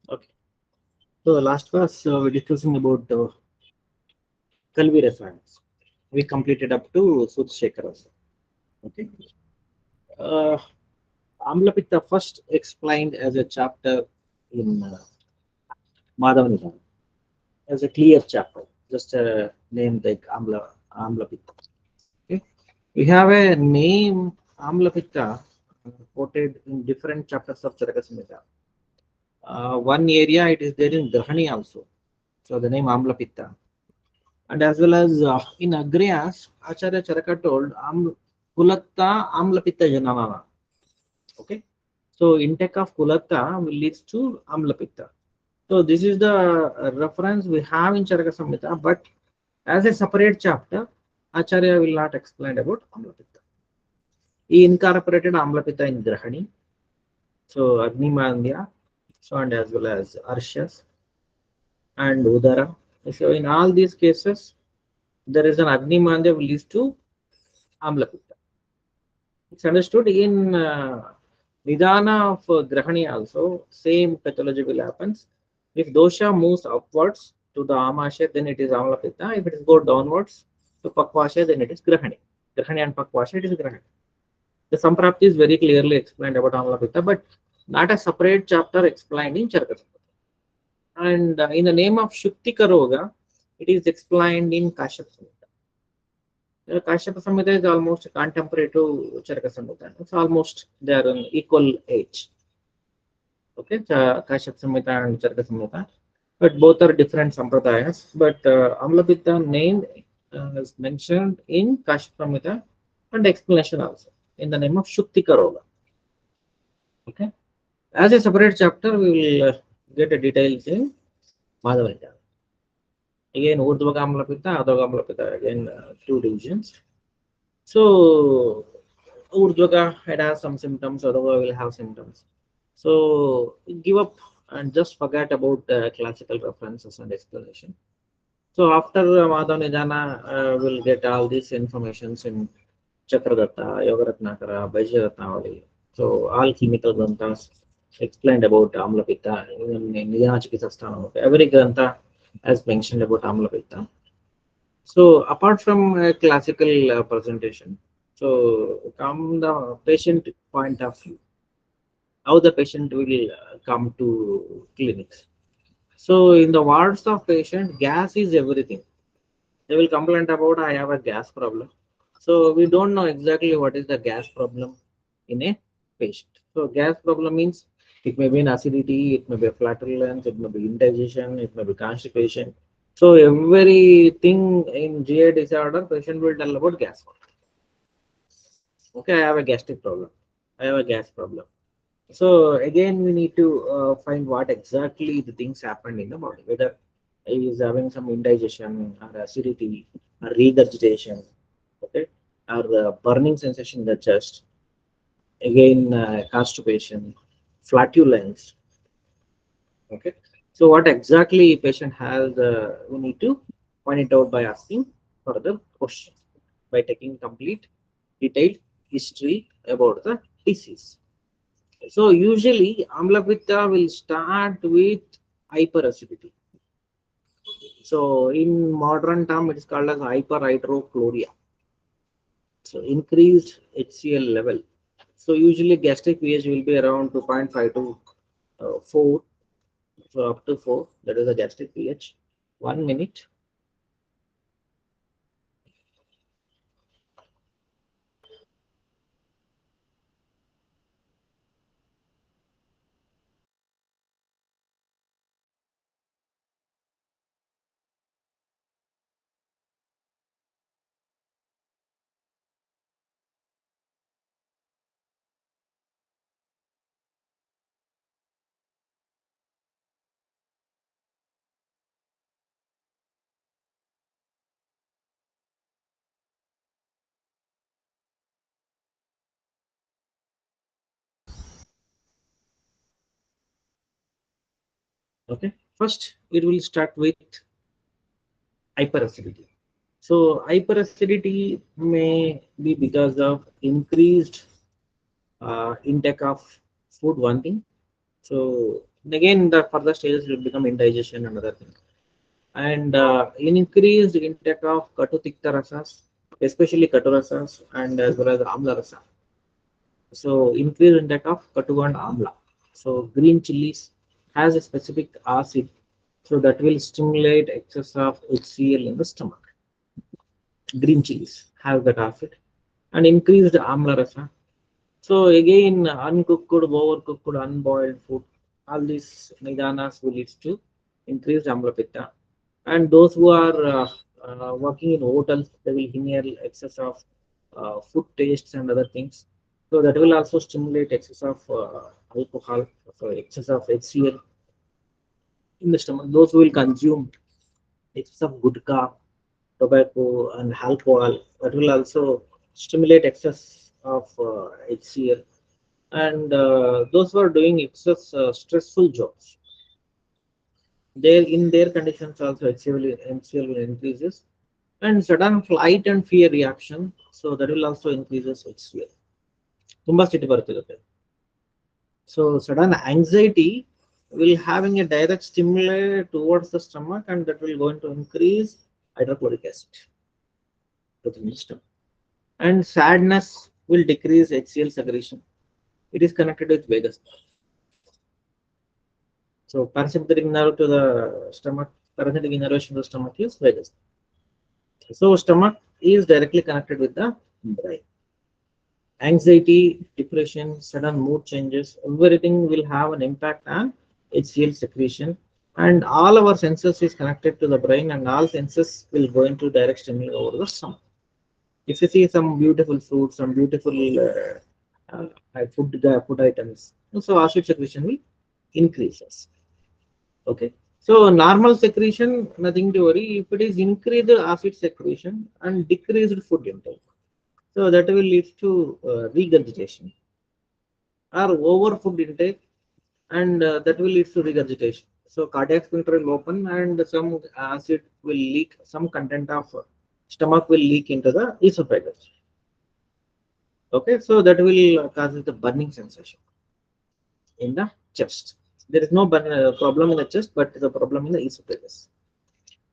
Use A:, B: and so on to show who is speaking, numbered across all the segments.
A: Okay. So the last class we're discussing about Kalvi reference. We completed up to Sudh Shekhar also. Okay. Uh, Amlapitta first explained as a chapter in Madhavanidhan as a clear chapter, just a name like Amlapitta. Okay. We have a name Amlapitta quoted in different chapters of Charaka Samhita. One area it is there in Grahani also. So the name Amlapitta. And as well as in Agryas, Acharya Charaka told Kulatta Amlapitta Janamama. Okay. So intake of Kulatta will lead to Amlapitta. So this is the reference we have in Charaka Samhita, but as a separate chapter, Acharya will not explain about Amlapitta. He incorporated Amlapitta in Grahani, so Agni so and as well as Arshas and Udara. So in all these cases, there is an Agni Mandya will lead to Amlapitta. It's understood in Nidana of Grahani also, same pathology will happens. If dosha moves upwards to the Amasya, then it is Amlapitta. If it is go downwards to Pakvasya, then it is Grahani. Grahani and Pakvasya, it is Grahani. The Samprapti is very clearly explained about Amlapitta, but not a separate chapter explained in Charaka. And in the name of Shuktika Roga, it is explained in Kashyap Samhita. Kashyapa Samhita is almost contemporary to Charaka Samhita. It's almost they are on equal age. Okay, Kashyap Samhita and Charaka Samhita. But both are different sampradayas. But Amlapitta name is mentioned in Kashyap Samhita and explanation also in the name of Shuktika Roga. Okay. As a separate chapter, we will get a details in Madhavanja. Again, Urdhva Amlapita, Adha Amlapita, again, two divisions. So Urdhvaga had has some symptoms, Adhoga will have symptoms. So give up and just forget about classical references and explanation. So after Madhav Nidana, we'll get all these informations in Chakradatta, Yogaratnakara, Vaijyaratnavali. So all chemical granthas explained about Amlapitta, even in Nidana Chikitsasthanam. Every grantha has mentioned about Amlapitta. So apart from classical presentation, so from the patient point of view, how the patient will come to clinics. So in the wards of patient, gas is everything. They will complain about I have a gas problem. So we don't know exactly what is the gas problem in a patient. So gas problem means it may be an acidity, it may be a flatulence, it may be indigestion, it may be constipation. So everything in GI disorder, patient will tell about gas. Okay, I have a gastric problem. I have a gas problem. So again, we need to find what exactly the things happened in the body, whether he is having some indigestion or acidity or regurgitation, okay, or the burning sensation in the chest. Again, constipation, flatulence. Okay. So what exactly patient has, we need to find it out by asking further questions, by taking complete detailed history about the disease. So usually Amlapitta will start with hyperacidity. So in modern term, it is called as hyperhydrochloria. So increased HCl level. So usually gastric pH will be around 2.5 to 4, so up to 4. That is the gastric pH. 1 minute. Okay. First, it will start with hyperacidity. So hyperacidity may be because of increased intake of food, one thing, So again, the further stages will become indigestion and other things. And increased intake of katu tikta rasas, especially katu rasas and as well as amla rasa. So increased intake of katu and amla. So green chilies has a specific acid, so that will stimulate excess of HCl in the stomach. Green chilies have that acid and increased amla rasa. So again, uncooked, overcooked, unboiled food, all these nidanas will lead to increased amlapitta. And those who are working in hotels, they will inhale excess of food tastes and other things. So that will also stimulate excess of alcohol, so excess of HCl in the stomach. Those who will consume excess of gudka, tobacco, and alcohol, that will also stimulate excess of HCl. And those who are doing excess stressful jobs, there in their conditions also HCl will increases, and sudden flight and fear reaction, so that will also increases HCl. ತುಂಬಾ ಸಿಟ್ಟು ಬರ್ತಿರುತ್ತೆ. So sudden anxiety will having a direct stimuli towards the stomach, and that will going to increase hydrochloric acid within the stomach. And sadness will decrease HCl secretion. It is connected with vagus. So parasympathetic nerve to the stomach, parasympathetic innervation to the stomach is vagus. So stomach is directly connected with the brain. Anxiety, depression, sudden mood changes, everything will have an impact on HCl secretion. And all our senses is connected to the brain, and all senses will go into direct stimuli over the stomach. If you see some beautiful fruits, some beautiful food items, so acid secretion will increases. Okay. So normal secretion, nothing to worry. If it is increased acid secretion and decreased food intake, so that will lead to regurgitation or over food intake, and that will lead to regurgitation. So cardiac sphincter will open and some acid will leak, some content of stomach will leak into the esophagus. Okay, so that will cause the burning sensation in the chest. There is no problem in the chest, but the problem in the esophagus.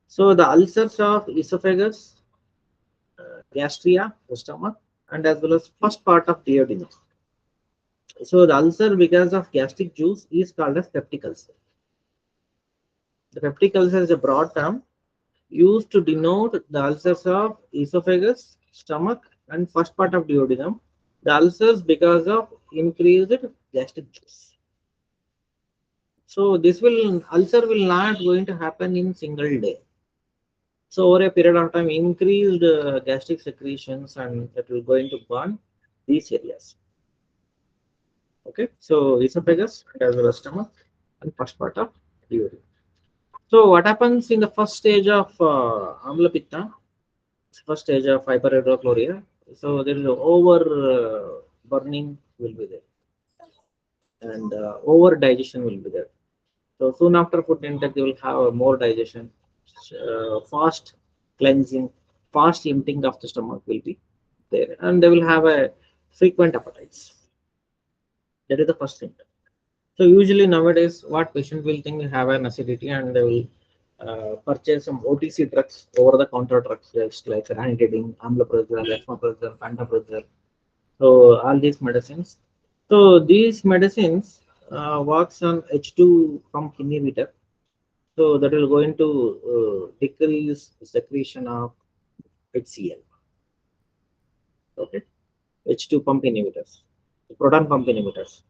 A: So the ulcers of esophagus, gastria, the stomach, and as well as first part of duodenum. So the ulcer because of gastric juice is called as peptic ulcer. The peptic ulcer is a broad term used to denote the ulcers of esophagus, stomach, and first part of duodenum. The ulcers because of increased gastric juice. So this will ulcer will not going to happen in single day. So over a period of time, increased gastric secretions, and that will going to burn these areas. Okay, so esophagus as well as stomach and first part of duodenum. So what happens in the first stage of amla pitta, first stage of hyperhidrochloria? So there is a over burning will be there, and over digestion will be there. So soon after food intake, they will have more digestion, fast cleansing, fast emptying of the stomach will be there, and they will have a frequent appetites. That is the first thing. So usually nowadays, what patient will think they have an acidity, and they will purchase some OTC drugs, over-the-counter drugs, just like ranitidine, amloprazole, esomeprazole, pantoprazole. So all these medicines. So these medicines works on H2 pump inhibitor. So that will going to decrease secretion of HCl. Okay, H2 pump inhibitors, proton pump inhibitors.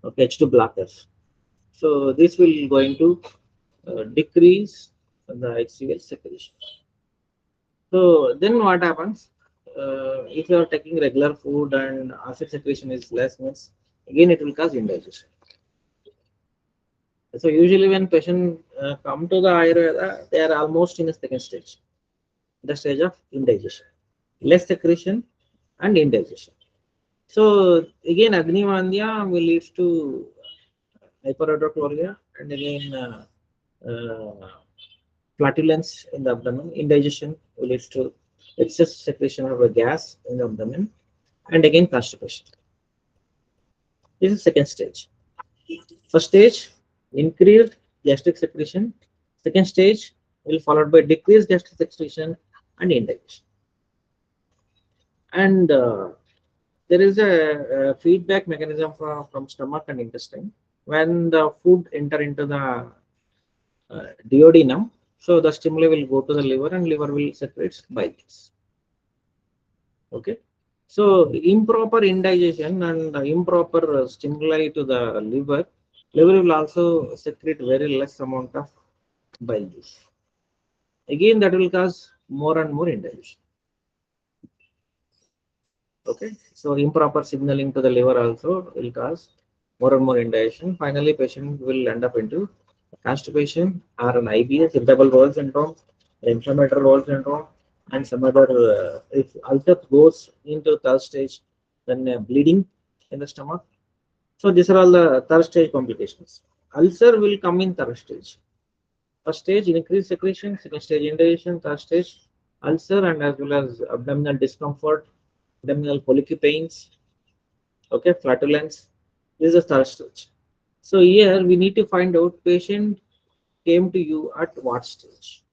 A: Okay, H2 blockers. So this will going to decrease the HCl secretion. So then what happens? If you are taking regular food and acid secretion is less, means again it will cause indigestion. So usually when patient come to the Ayurveda, they are almost in the second stage, the stage of indigestion, less secretion and indigestion. So again Agni Mandya will lead to hyperhidrochloria, and again flatulence in the abdomen. Indigestion will lead to excess secretion of a gas in the abdomen, and again constipation. This is second stage. First stage, increased gastric secretion. Second stage will followed by decreased gastric secretion and indigestion. And there is a feedback mechanism from stomach and intestine. When the food enter into the duodenum, so the stimuli will go to the liver and liver will secrete biles. Okay. So improper indigestion and improper stimuli to the liver will also secrete very less amount of bile juice. Again, that will cause more and more indigestion. Okay, so improper signaling to the liver also will cause more and more indigestion. Finally, patient will end up into constipation or an IBS, irritable bowel syndrome, inflammatory bowel syndrome, and some other. If ulcer goes into third stage, then bleeding in the stomach. So these are all the third stage complications. Ulcer will come in third stage. First stage, increased secretion. Second stage, indigestion. Third stage, ulcer, and as well as abdominal discomfort, abdominal colicky pains, okay, flatulence. This is the third stage. So here we need to find out patient came to you at what stage.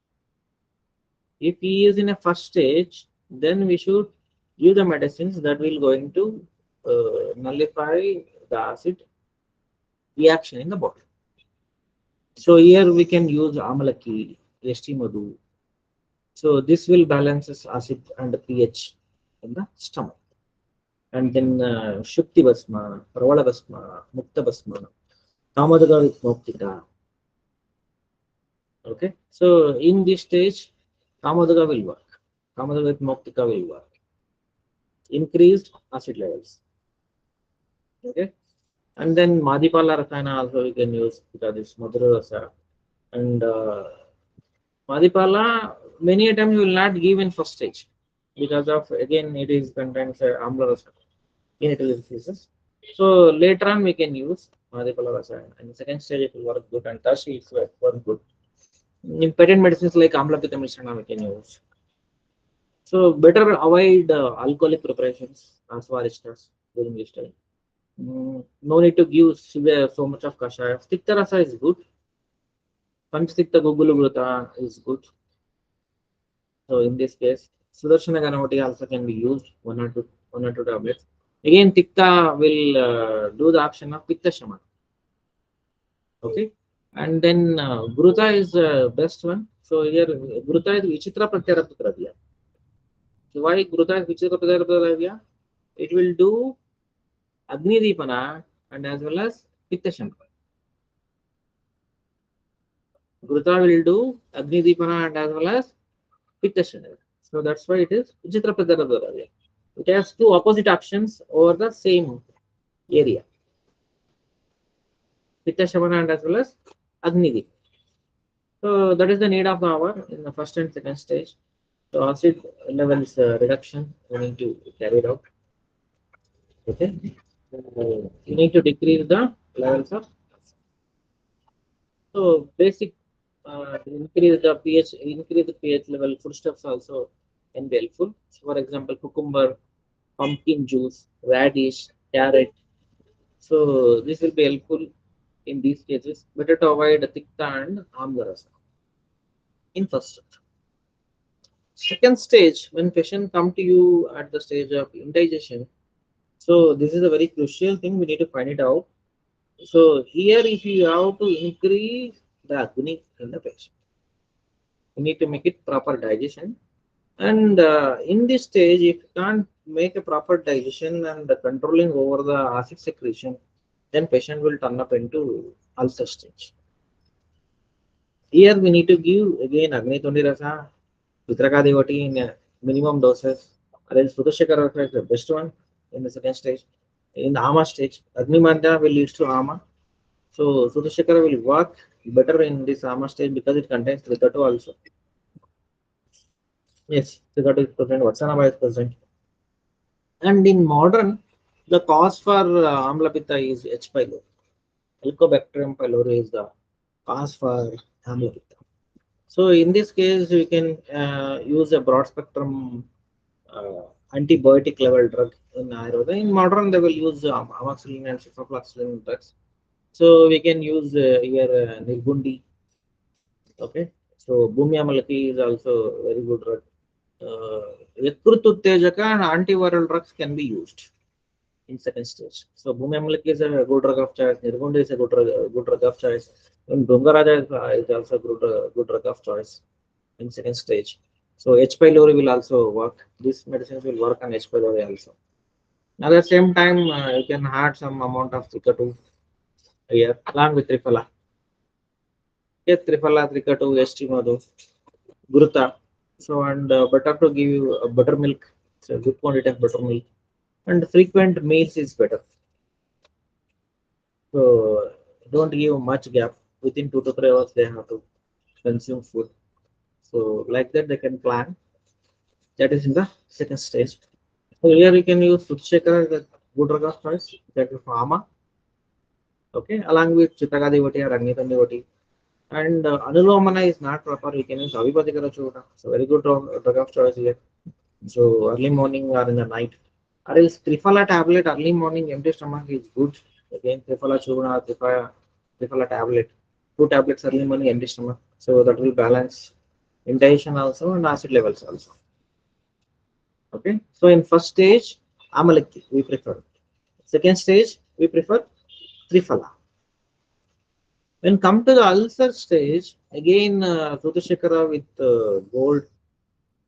A: If he is in a first stage, then we should give the medicines that will going to nullify the acid reaction in the body. So here we can use amalaki, madu. So this will balances acid and pH in the stomach. And then Shukti Basma, Pravala Basma, Mukta Basma, Kamadaga with Moktika. Okay, so in this stage, Kamadaga will work. Kamadaga with Moktika will work. Increased acid levels. Okay, and then Madhipala Rasana also you can use because it's Madhura Rasa. And Madhipala, many a time you will not give in first stage because of again it is contains Amla Rasa. It will increases. So later on we can use Madhipala Rasayana. And the second stage it will work good and third stage it will work good. In patent medicines like Amla Pitta Mishrana we can use. So better avoid alcoholic preparations as far as during this time. No need to give severe so much of kashaya. Tikta rasa is good. Panchtikta Gugulu is good. So in this case, Sudarshana Ganavati also can be used one or two tablets. Again, Tikta will do the action of Pitta Shama. Okay, and then Gruta is the best one. So here Gruta is Vichitra Pratyaraputradya. So why Gruta is Vichitra Pratyaraputradya? It will do Agni Dipana and as well as Pitta Shama. Gruta will do Agni Dipana and as well as Pitta Shama. So that's why it is Vichitra Pratyaraputradya. It has two opposite actions over the same area. Pitta Shavana and as well as Agni. So that is the need of the hour in the first and second stage. So acid levels reduction we need to carry it out. Okay. You need to decrease the levels of. So basic increase the pH level. Foodstuffs also can be helpful. So for example, cucumber, pumpkin juice, radish, carrot. So this will be helpful in these cases. Better to avoid tikta and amla rasa in first stage. Second stage, when patient come to you at the stage of indigestion, so this is a very crucial thing we need to find it out. So here, if you have to increase the agni in the patient, you need to make it proper digestion. And in this stage, if you can't make a proper digestion and the controlling over the acid secretion, then patient will turn up into ulcer stage. Here we need to give again Agni Tondi Rasa, Vitraka Devati in minimum doses. And then Sudashekara Rasa is the best one in the second stage. In the Ama stage, Agni Manda will lead to Ama. So Sudashekara will work better in this Ama stage because it contains Trigato also. Yes, Trigato is present, Vatsanaba is present. And in modern, the cause for Amla Pitta is H. pylori. Helicobacterium pylori is the cause for Amla Pitta. So in this case, we can use a broad spectrum antibiotic level drug in Ayurveda. In modern, they will use amoxicillin and ciprofloxacin drugs. So we can use here Nirgundi. Okay. So Bhumi Amalaki is also very good drug. Yakrut Uttejaka and antiviral drugs can be used in second stage. So Bhumi Amalaki is a good drug of choice. Nirgundi is a good drug of choice. And Bhungaraja is also good drug of choice in second stage. So H. pylori will also work. These medicines will work on H. pylori also. At the same time, you can add some amount of Trikatu here along with Triphala. Yes, Triphala, Trikatu, ST Madhu, Guruta. So and butter to give you buttermilk. So good quantity of buttermilk. And frequent meals is better. So don't give much gap. Within 2 to 3 hours, they have to consume food. So like that, they can plan. That is in the second stage. So here you can use Sutshekar as a good drug of choice. That is Pharma. Okay, along with Chittagadi or Agnitandi. And Anulomana is not proper. We can use Avipadikara Chuta. So very good drug of choice here. So early morning or in the night. Or else Triphala tablet early morning empty stomach is good. Again Triphala Churna, Triphala tablet. 2 tablets early morning empty stomach. So that will balance indigestion also and acid levels also. Okay. So in first stage, Amalaki we prefer. Second stage, we prefer Triphala. When come to the ulcer stage, again Sutashekara with gold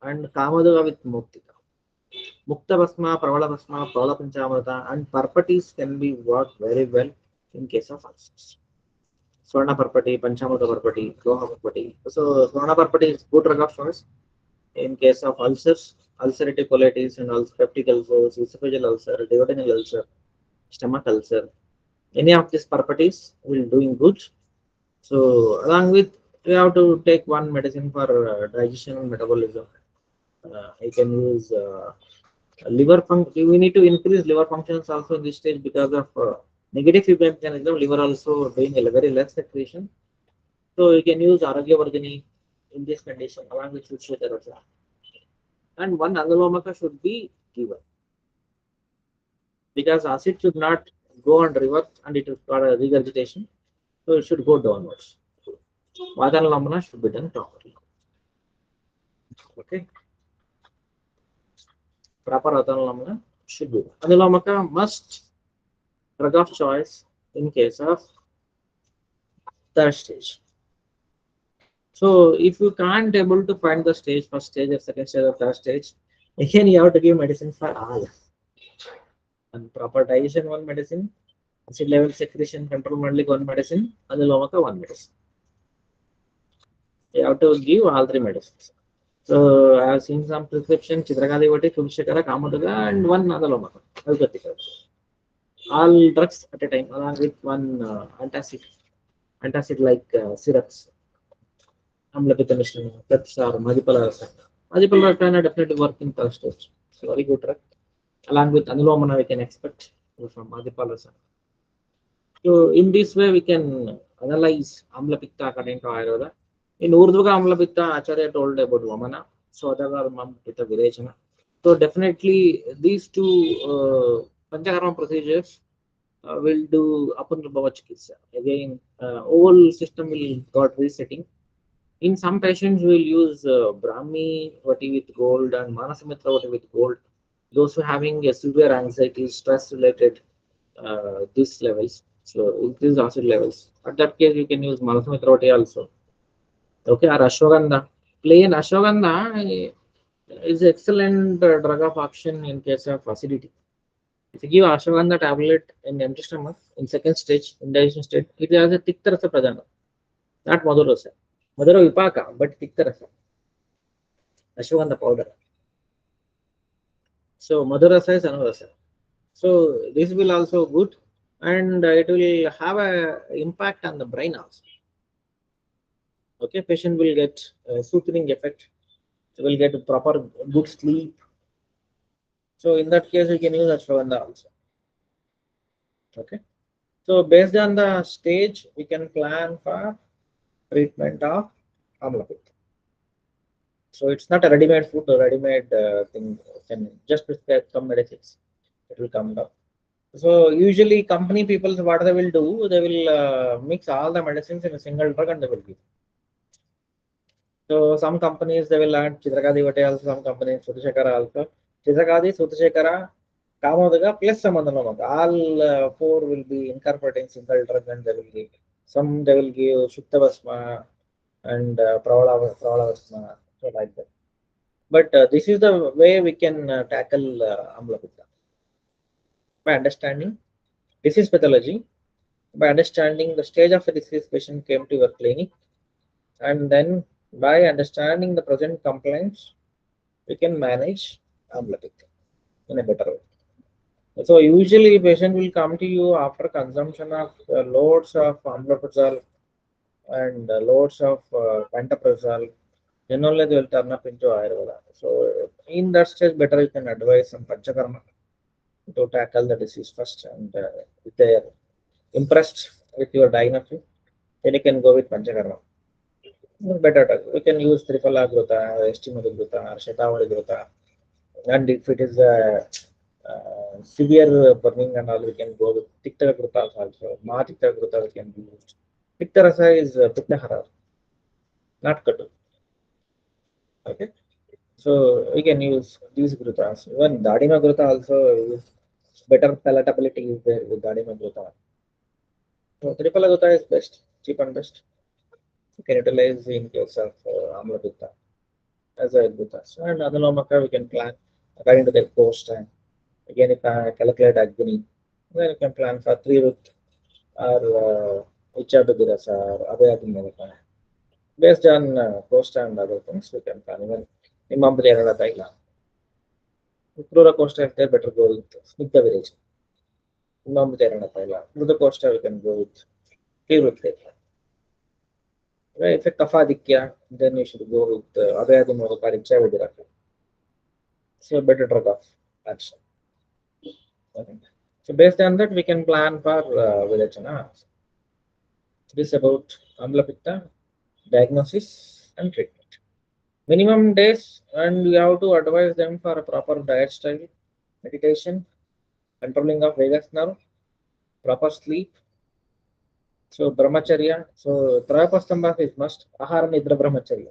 A: and Kamadava with Muktika. Mukta Basma, Pravala Basma, Pravala Panchamrita, and Parpatis can be worked very well in case of ulcers. Swarna Parpati, Panchamrita Parpati, Loha Parpati. So Swarna Parpati is good drug of choice in case of ulcers, ulcerative colitis and peptic ulcers, esophageal ulcer, duodenal ulcer, stomach ulcer. Any of these Parpatis will doing good. So along with we have to take one medicine for digestion and metabolism. I can use liver function. We need to increase liver functions also in this stage because of negative feedback mechanism. Liver also doing a very less secretion. So you can use Aragya Vardhini in this condition along with Shuddha. And one Angalomaka should be given because acid should not go on reverse and it will start a regurgitation. So it should go downwards. Vadanalomana should be done properly. Okay. Proper Vadanalomana should be done. Anulomaka must drug of choice in case of third stage. So if you can't able to find the stage, first stage or second stage or third stage, again you have to give medicine for all. And proper digestion one medicine, acid level secretion control only one medicine, and the lomaka one medicine. You have to give all three medicines. So I have seen some prescription, Chitragadi, Tulshekara, Kamadaga, and one other lomaka. All drugs at a time, along with one antacid like syrups. Amlapita Mishra, that's our Madhipala Rasana. Madhipala Rasana definitely work in third stage. So very good drug. Along with Anulomana, we can expect from Madhipala Rasana. So in this way, we can analyze Amlapitta according to Ayurveda. In Urdhvaga Amlapitta, Acharya told about Vamana, Sodavaga Pitta Virechana. So definitely these two Panchakarma procedures will do Apunrabhava Chikitsa. Again, whole system will got resetting. In some patients, we will use Brahmi vati with gold and Manasamitra vati with gold. Those who are having a severe anxiety, stress related these levels, so increase acid levels. At that case, you can use Manasamitra vati also. Okay, or Ashwagandha. Plain Ashwagandha is excellent drug of action in case of acidity. If you give Ashwagandha tablet in empty stomach in second stage, indigestion state, it has a Tiktarasa Pradana, not Madhurasa. Madhura Vipaka, but Tiktarasa. Ashwagandha powder. So Madhurasa is Anurasa. So this will also good and it will have a impact on the brain also. Okay, patient will get soothing effect, will get proper good sleep. So in that case, we can use ashwagandha also. Okay. So based on the stage, we can plan for treatment of amlapit. So it's not a ready-made food or ready-made thing. You can just prescribe some medicines. It will come down. So usually company people, what they will do, they will mix all the medicines in a single drug and they will give. So some companies they will add Chitrakadi Vate also, some companies Sudhishekara also. Chitrakadi, Sudhishekara, Kamodaga plus Samadhanamaka. All four will be incorporated in single drug and they will give. Some they will give Shuttavasma and Pravala so like that. But this is the way we can tackle Amla Pitta by understanding disease pathology, by understanding the stage of the disease patient came to your clinic, and then by understanding the present complaints, we can manage Amla Pitta in a better way. So usually patient will come to you after consumption of loads of amloprazole and loads of pantoprazole. Then only they will turn up into Ayurveda. So in that stage, better you can advise some Panchakarma to tackle the disease first. And if they are impressed with your diagnosis, then you can go with Panchakarma. Better drug. We can use Triphalagruta, Estimulogruta, or Shetavalgruta. And if it is severe burning and all, we can go with Tiktagruta also. Matikagruta we can use. Tiktarasa is Pittahara, not Katu. Okay. So we can use these grutas. Even Dadima gruta also is better palatability is there with Dadima gruta. So Triphala gruta is best, cheap and best. You can utilize in case of Amla Pitta as a gruta. So and Adhanomaka we can plan according to their cost time. Again, if I calculate Agni, then you can plan for 3 root or Ichadubirasa or Abhayadimavaka. Based on cost and other things, we can plan even Imambri Taila. Flora Costa, if they're better go with Snigdha Village. Imambri Taila. Flora Costa, we can go with Kirut. Right? If a Kafadikya, then you should go with Abhayadimavaka Richa Vidiraka. So better drug of action. Okay. So based on that, we can plan for Vilachana. This is about Amla Pitta, diagnosis and treatment. Minimum days, and we have to advise them for a proper diet style, meditation, controlling of vagus nerve, proper sleep. So brahmacharya. So trayapastambha is must. Ahara nidra brahmacharya.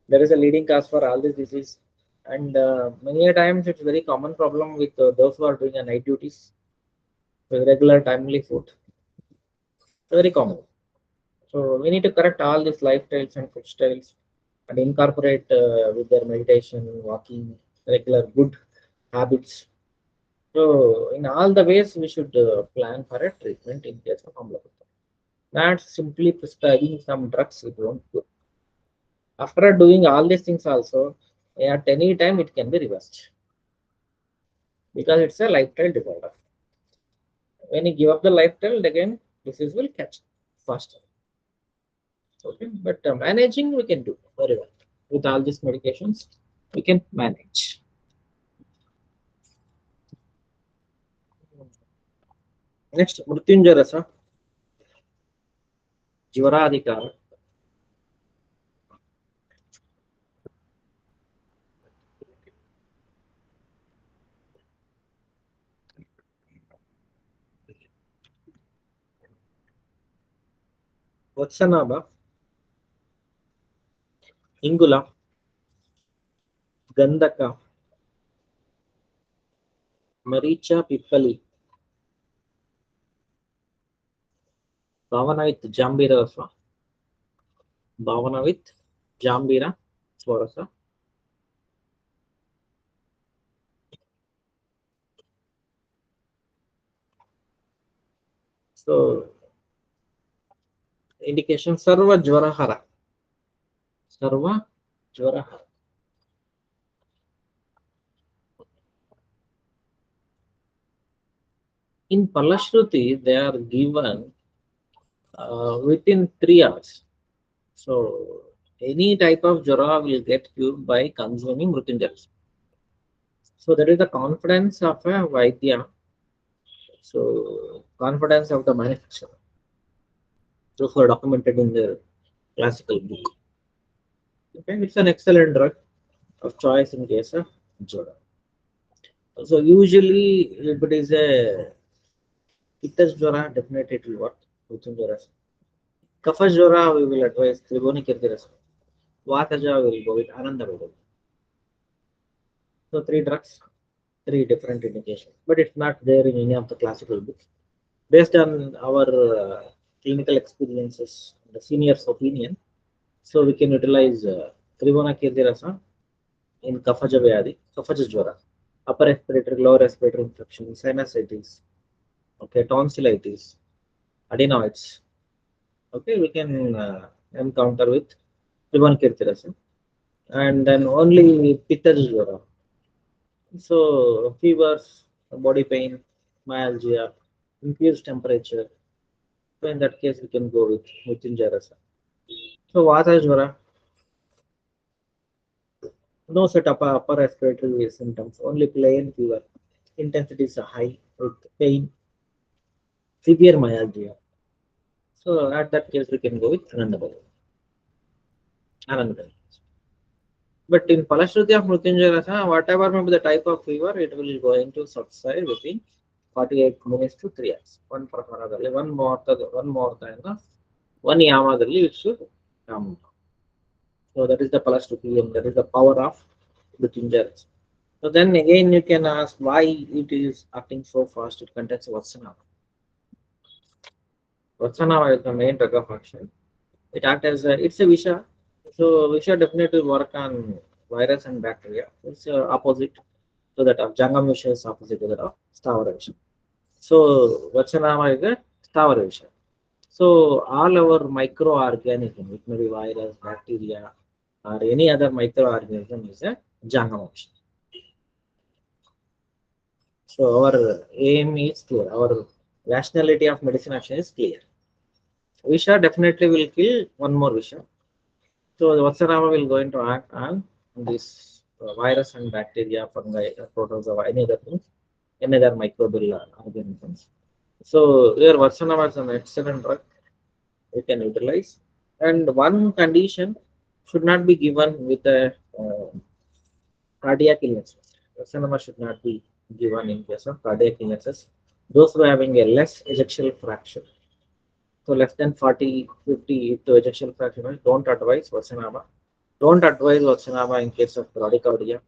A: There is a leading cause for all this disease, and many a times it's very common problem with those who are doing a night duties with regular timely food. Very common. So we need to correct all these lifestyles and food styles and incorporate with their meditation, walking, regular good habits. So in all the ways, we should plan for a treatment in case of amlopathy. Not simply prescribing some drugs, it won't work. After doing all these things also, at any time it can be reversed because it's a lifestyle disorder. When you give up the lifestyle, again disease will catch faster. Okay, but managing we can do very well with all these medications. We can manage. Next, Mrutyunjaya Rasa, Jivaradhikara, Vatsanaba, Ingula, Gandaka, Maricha, Pippali, Bhavana with Jambira Rasa, Bhavana with Jambira Swarasa. So, indication Sarva Jvarahara. Sarva Jvarahara. In Palashruti, they are given within 3 hours. So, any type of Jara will get cured by consuming Mrutyunjaya. So, that is the confidence of a Vaidya. So, confidence of the manufacturer. Those are documented in the classical book. Okay, it's an excellent drug of choice in case of Jara. So, usually, if it is a Pitta Jwara, definitely it will work. Mrityunjaya Rasa. Kapha Jwara, we will advise Triboni Kirti Rasa. Vata Jwara will go with Ananda Vedam. So three drugs, three different indications, but it's not there in any of the classical books. Based on our clinical experiences, the senior's opinion, so we can utilize Tribona Kirti Rasa in Kaphaja Vyadi, Kaphaja Jwara, upper respiratory, lower respiratory infection, sinusitis, okay, tonsillitis, adenoids. Okay, we can encounter with Tribona Kirti Rasa. And then only Pitta Jwara. So fevers, body pain, myalgia, increased temperature. So in that case, we can go with Mrityunjaya Rasa. So Vata Jwara, no set up upper respiratory symptoms, only plain fever. Intensity is high with pain, severe myalgia. So at that case, we can go with Anandabali. Anandabali. But in Palashruti of Mrityunjaya Rasa, whatever may be the type of fever, it will going to subside within 48 minutes to 3 hours. One ಪ್ರಕಾರದಲ್ಲಿ one ಮುಹೂರ್ತ one ಯಾಮದಲ್ಲಿ it should come. So that is the Palashruti and that is the power of Mrityunjaya Rasa. So then again you can ask why it is acting so fast. It contains Vatsana. Vatsana is the main drug of action. It acts as it's a Visha. So Visha definitely work on virus and bacteria. It's opposite. So that of Jangam Visha is opposite to that of Stavara Visha. So Vachanama is a Stavara Visha. So all our microorganism, it may be virus, bacteria, or any other microorganism is a Jangam Visha. So our aim is clear. Our rationality of medicine action is clear. Visha definitely will kill one more Visha. So the Vatsanama will going to act on this virus and bacteria, fungi, protozoa, any other things, any other microbial organisms. So here Vatsanama is an excellent drug we can utilize. And one condition should not be given with a cardiac illness. Vatsanama should not be given in case of cardiac illnesses. Those who are having a less ejection fraction. So less than 40, 50 to ejection fraction, don't advise Vatsanama. Don't advise Vatsanama in case of bradycardia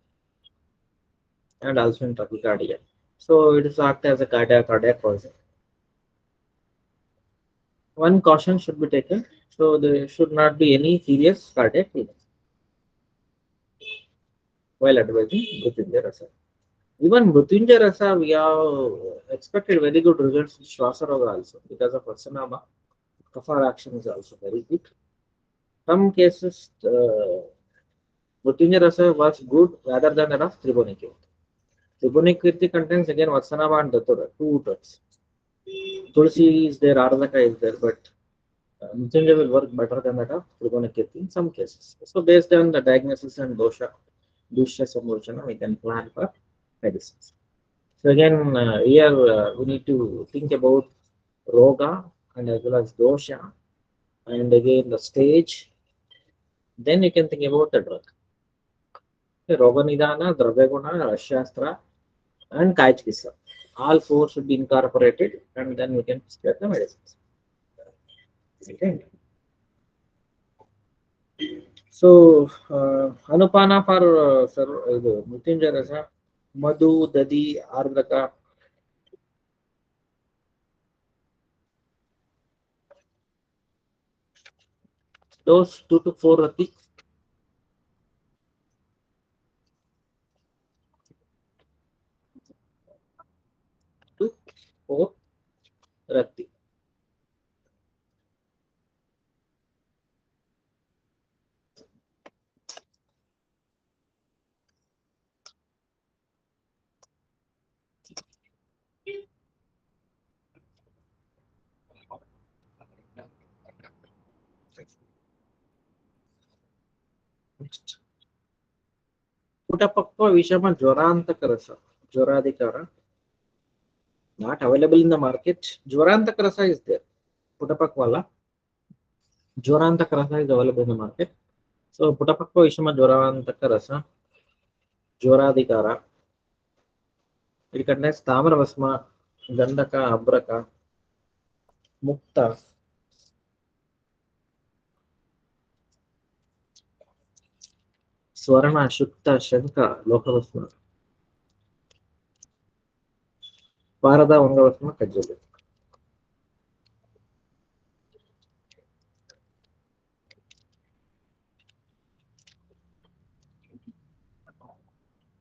A: and also in tachycardia. So it is act as a cardiac poison. One caution should be taken. So there should not be any serious cardiac illness while advising Mrityunjaya Rasa. Even Mrityunjaya Rasa, we have expected very good results with Shvasaroga also because of Vatsanama. Kapha action is also very good. Some cases, Mrityunjaya Rasa was good rather than that of Tribhunikirti. Tribhunikirti contains again Vatsanama and Datura, two drugs. Tulsi is there, Ardhaka is there, but Mrityunjaya will work better than that of Tribhunikirti in some cases. So based on the diagnosis and dosha solution, we can plan for medicines. So again, here we need to think about roga and as well as dosha, and again the stage. Then you can think about the drug. Roga nidana, dravyaguna, rasashastra, and kayachikitsa. All four should be incorporated, and then we can prescribe the medicines. Okay. So, Anupana for Mrityunjaya Rasa, Madhu, Dadi, Ardhaka. Those 2 to 4 rati. 2 4 rati. Next. Putapakva Vishama Jwarantakarasa. Jwaradikara. Not available in the market. Jwarantakarasa is there. Putapakvala. Jwarantakarasa is available in the market. So Putapakva Vishama Jwarantakarasa. Jwaradikara. It contains Tamravasma, Gandaka, Abraka. Mukta, Swarna, Shukta, Shanka, Lokavasma, Parada, Vangavasma, Kajjali.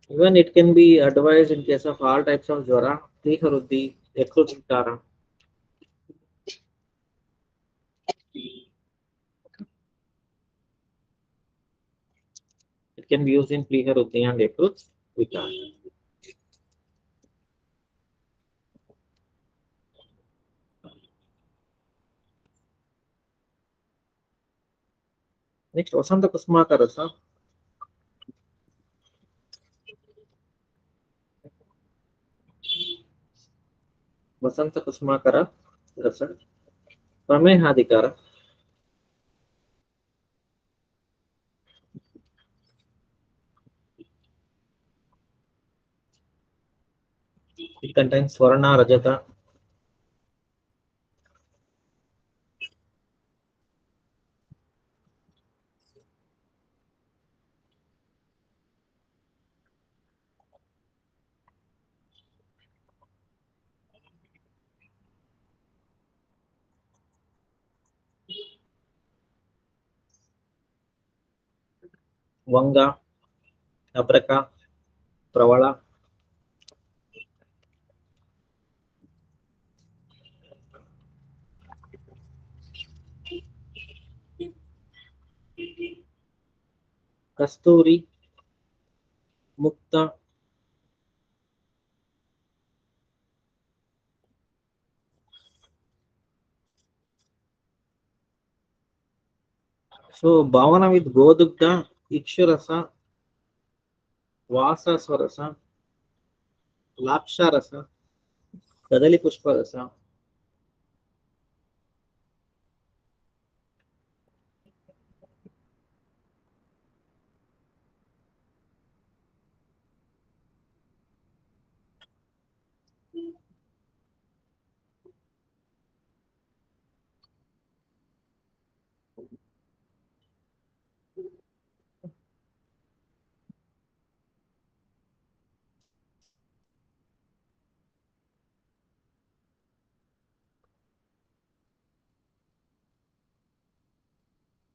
A: Even it can be advised in case of all types of Jwara, Triharuddi, Ekruttara. It can be used in Pliharuddhi and Ekrut Vikar. Next, Vasanta Kusmakarasa. Vasanta Kusmakara Rasa. Pramehadikara. It contains Swarna, Rajata, Vanga, Abraka, Pravala, Kasturi, Mukta. So, Bhavana with Godukta, Ikshurasa, Vasa Swarasa, Laksharasa, Kadali Pushparasa.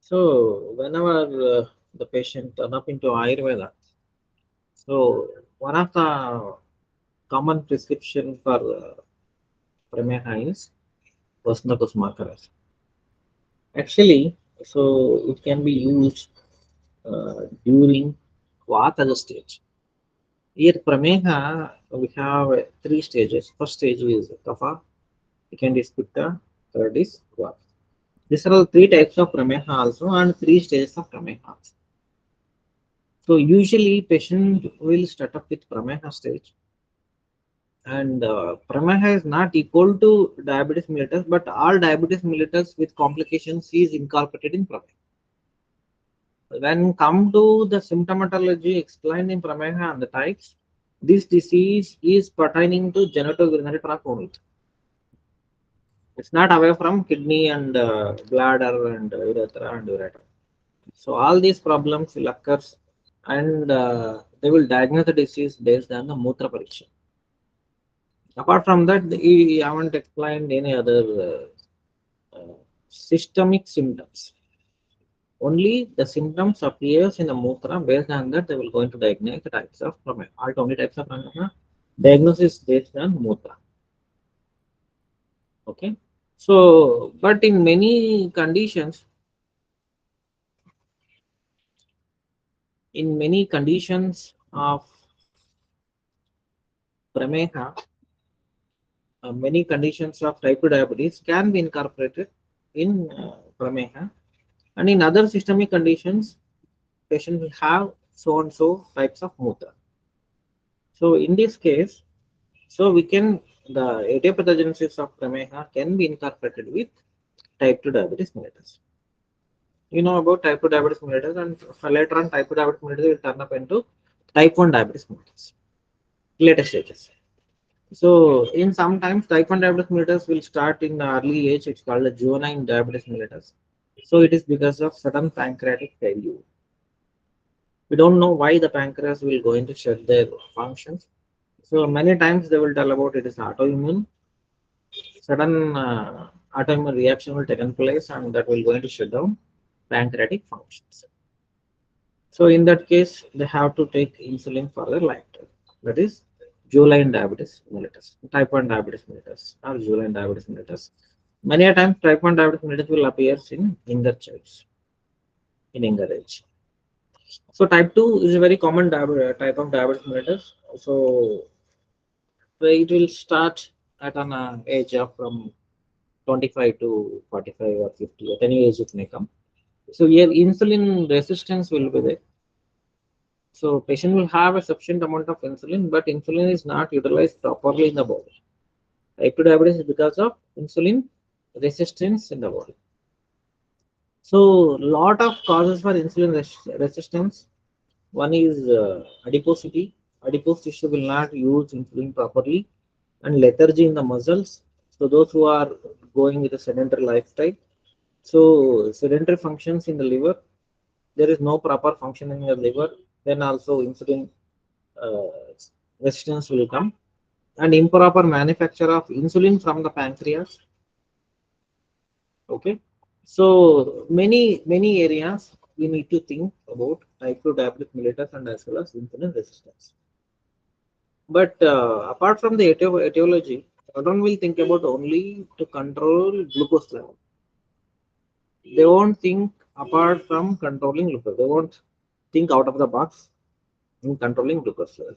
A: So, whenever the patient turn up into Ayurveda, so one of the common prescription for Prameha is Vasanta Kusmakaras. Actually, so it can be used during Vata stage. Here, Prameha, we have three stages. First stage is Kapha, second is Pitta, third is Vata. These are all three types of Prameha also and three stages of Prameha also. So usually patient will start up with Prameha stage and Prameha is not equal to diabetes mellitus, but all diabetes mellitus with complications is incorporated in Prameha. When come to the symptomatology explained in Prameha and the types, this disease is pertaining to genitourinary tract only. It's not away from kidney and bladder and urethra and ureter. So all these problems will occur and they will diagnose the disease based on the Mutra Pariksha. Apart from that, we haven't explained any other systemic symptoms. Only the symptoms appears in the Mutra. Based on that, they will going to diagnose the types of Prameha. All 20 types of Prameha. Diagnosis based on Mutra. Okay. So, but in many conditions of Prameha, many conditions of type 2 diabetes can be incorporated in Prameha. And in other systemic conditions, patient will have so and so types of Mutra. So in this case, so we can the etiopathogenesis of Prameha can be incorporated with type 2 diabetes mellitus. You know about type 2 diabetes mellitus, and later on type 2 diabetes mellitus will turn up into type 1 diabetes mellitus. Later stages. So in sometimes type 1 diabetes mellitus will start in the early age. It's called a juvenile diabetes mellitus. So it is because of sudden pancreatic failure. We don't know why the pancreas will going to shut their functions. So many times they will tell about it is autoimmune. Sudden autoimmune reaction will take place and that will going to shut down pancreatic functions. So in that case, they have to take insulin for their lifetime. That is juvenile diabetes mellitus, type 1 diabetes mellitus, or juvenile diabetes mellitus. Many a times, type 1 diabetes mellitus will appear in younger childs, in younger age. So type 2 is a very common type of diabetes mellitus. So it will start at an age of from 25 to 45 or 50, at any age it may come. So here insulin resistance will be there. So patient will have a sufficient amount of insulin, but insulin is not utilized properly in the body. Type 2 diabetes is because of insulin resistance in the body. So lot of causes for insulin resistance. One is adiposity. Adipose tissue will not use insulin properly, and lethargy in the muscles. So those who are going with a sedentary lifestyle, so sedentary functions in the liver, there is no proper function in the liver, then also insulin uh, resistance will come, and improper manufacture of insulin from the pancreas. Okay, so many areas we need to think about type 2 diabetic mellitus and as well as insulin resistance. But apart from the etiology, one will think about only to control glucose level. They won't think apart from controlling glucose. They won't think out of the box in controlling glucose level.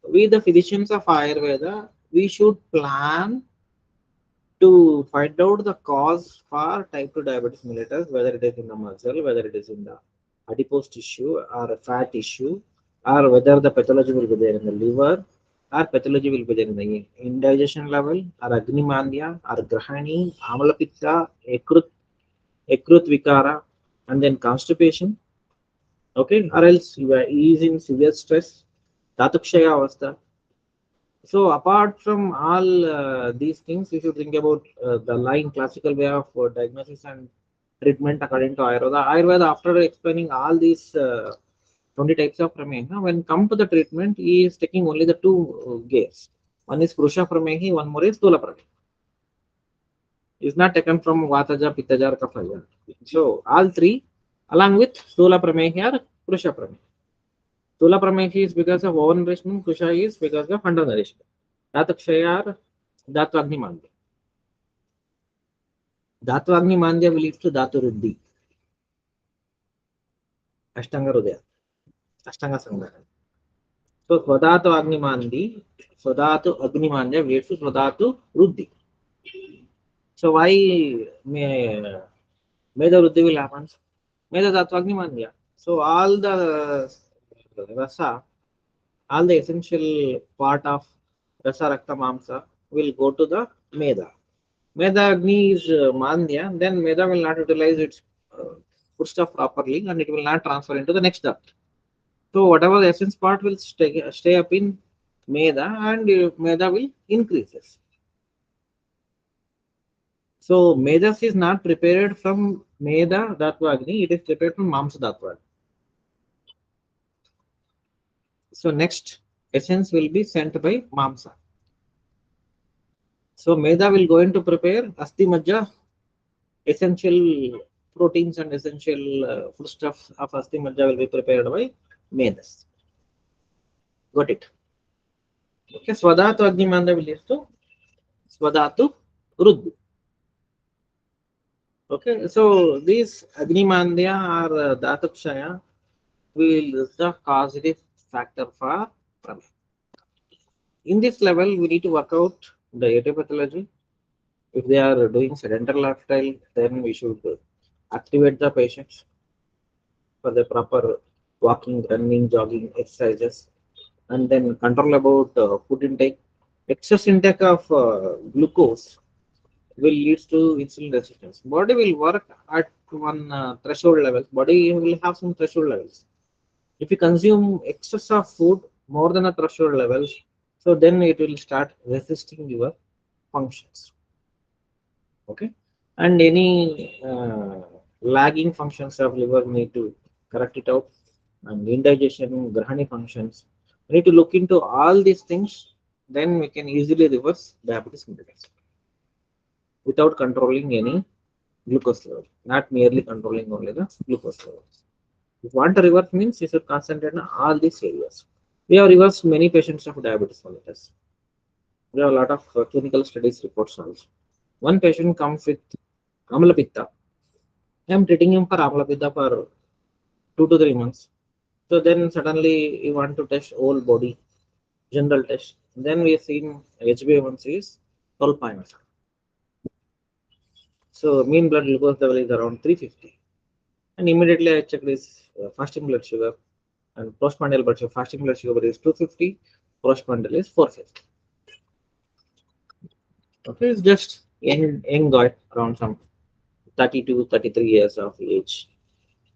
A: We, the physicians of Ayurveda, we should plan to find out the cause for type 2 diabetes mellitus, whether it is in the muscle, whether it is in the adipose tissue or a fat tissue, or whether the pathology will be there in the liver, or pathology will be there in the indigestion level, or agnimandia, or grahani, amalapitta, ekrut vikara, and then constipation. Okay, or else he is in severe stress, dhatukshaya avastha. So apart from all these things, you should think about the line classical way of diagnosis and treatment according to Ayurveda. Ayurveda, after explaining all these 20 types of prameha, when come to the treatment, he is taking only the two gears. One is Prusha pramehi, one more is Stula pramehi. Is not taken from Vataja, Pittaja, or Kafaja. So all three, along with Stula pramehi or Prusha pramehi. Stula pramehi is because of overnourishment, Prusha is because of undernourishment. Dhatukshaya, Dhatu Agni Dhatu Agni Mandya will lead to Dhatu Ruddhi, Ashtanga Rudaya, Ashtanga Sangha. So Swadhatu Agni Mandi, Swadhatu Agni Mandya leads to Swadhatu Ruddhi. So why Meda Ruddhi will happen? Meda Dhatu Agni Mandya. So all the rasa, all the essential part of rasa Rakta Mamsa will go to the Meda. Meda Agni is Mandya, then Meda will not utilize its food stuff properly and it will not transfer into the next duct. So whatever the essence part will stay up in Meda and Meda will increases. So Medas is not prepared from Meda Dhatva Agni, it is prepared from Mamsa Dhatva. So next essence will be sent by Mamsa. So Meda will go into prepare Asti Majja, essential proteins and essential foodstuffs of Asti Majja will be prepared by Medas. Got it? Okay, Swadhatu Agnimanda will lead to Swadhatu Ruddu. Okay, so these Agnimandya or Dhatukshaya will the causative factor for problem. In this level, we need to work out the etiology. If they are doing sedentary lifestyle, then we should activate the patients for the proper walking, running, jogging exercises, and then control about food intake. Excess intake of glucose will lead to insulin resistance. Body will work at one threshold level. Body will have some threshold levels. If you consume excess of food more than a threshold level, So then it will start resisting your functions. Okay, and any lagging functions of liver need to correct it out, and indigestion, grahani functions. We need to look into all these things. Then we can easily reverse diabetes mellitus without controlling any glucose level, not merely controlling only the glucose levels. If you want to reverse means you should concentrate on all these areas. We have reversed many patients of diabetes mellitus. We have a lot of clinical studies reports also. One patient comes with amlapitta. I am treating him for amlapitta for 2 to 3 months. So then suddenly you want to test whole body, general test. Then we have seen HbA1c is 12 points. So mean blood glucose level is around 350. And immediately I checked his fasting blood sugar and postprandial blood sugar. Fasting blood sugar is 250, postprandial is 450. Okay, it's just young guy around some 32, 33 years of age.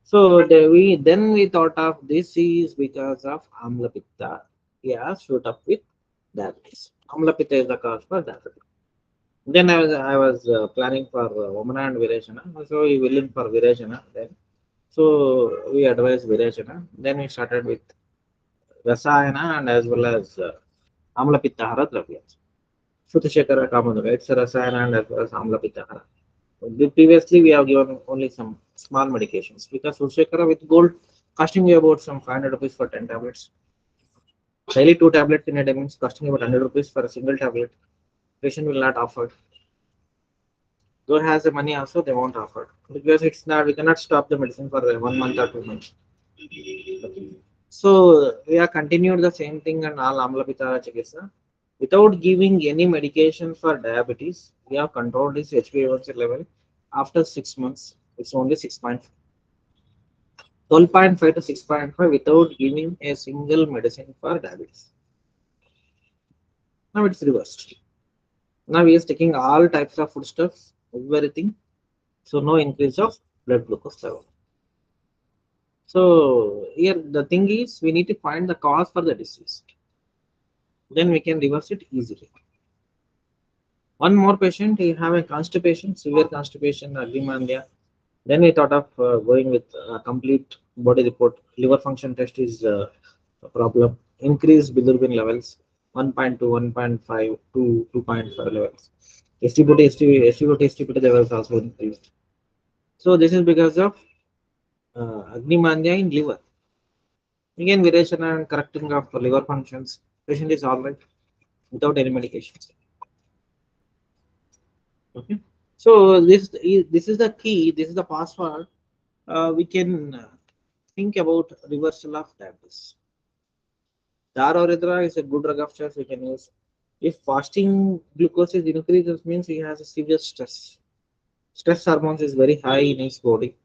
A: So we thought of this is because of amlapitta. Yeah, shoot up with diabetes. Amlapitta is the cause for diabetes. Then I was planning for Vamana and Virachana. So we willing for Virachana then. So we advised Virachana. Then we started with Rasayana and as well as Amlapitta Hara Dravyas. Sutashekara Kamadura. It's a Rasayana and as well as Amlapitta Hara. Previously, we have given only some small medications because Sushekara with gold costing me about some 500 rupees for 10 tablets. Daily 2 tablets in a day means costing about 100 rupees for a single tablet. Patient will not offer. Though has the money also, they won't offer because it's not. We cannot stop the medicine for 1 month or 2 months. So we have continued the same thing and all amlapita chikitsa. Without giving any medication for diabetes, we have controlled this HbA1c level. After 6 months, it's only 6.5. 12.5 to 6.5 without giving a single medicine for diabetes. Now it's reversed. Now he is taking all types of foodstuffs, everything. So no increase of blood glucose level. So here the thing is we need to find the cause for the disease. Then we can reverse it easily. One more patient, he have a constipation, severe constipation, agrimandia. Then we thought of going with a complete body report. Liver function test is a problem. Increased bilirubin levels 1.2, 1.5, 2, 2.5 levels. STBT levels also increased. So this is because of agnimandia in liver. Again, variation and correcting of liver functions. Patient is all right without any medications. Okay. So this is the key. This is the password. We can think about reversal of diabetes. Daroridra is a good drug of choice we can use. If fasting glucose is increases means he has a severe stress. Stress hormones is very high in his body.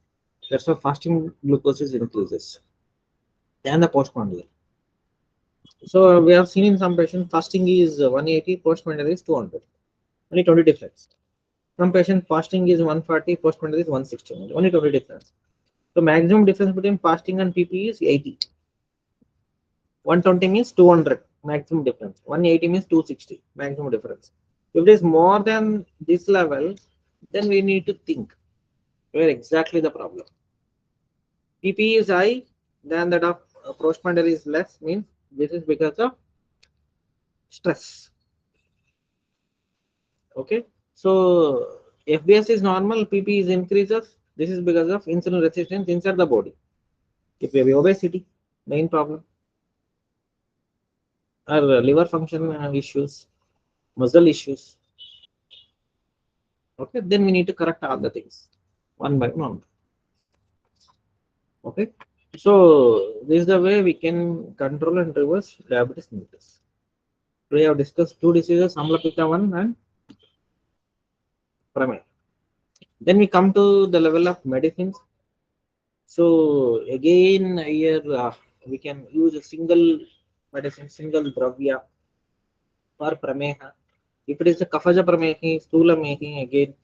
A: That's why fasting glucose is increases. Than the postprandial. So we have seen in some patients fasting is 180, postprandial is 200. Only 20 difference. Some patient fasting is 140, postprandial is 160. Only 20 difference. So maximum difference between fasting and PP is 80. 120 means 200 maximum difference. 180 means 260 maximum difference. If it is more than this level, then we need to think where exactly the problem. PP is high, then that of postprandial is less means this is because of stress. Okay, so FBS is normal, PP is increases. This is because of insulin resistance inside the body. If we have obesity, main problem, or liver function issues, muscle issues. Okay, then we need to correct all the things one by one. Okay, so this is the way we can control and reverse diabetes mellitus. We have discussed two diseases, amlapita 1 and prameya. Then we come to the level of medicines. So again here we can use a single medicine, single dravya for prameha. If it is a kafaja pramehi, stula mehi, again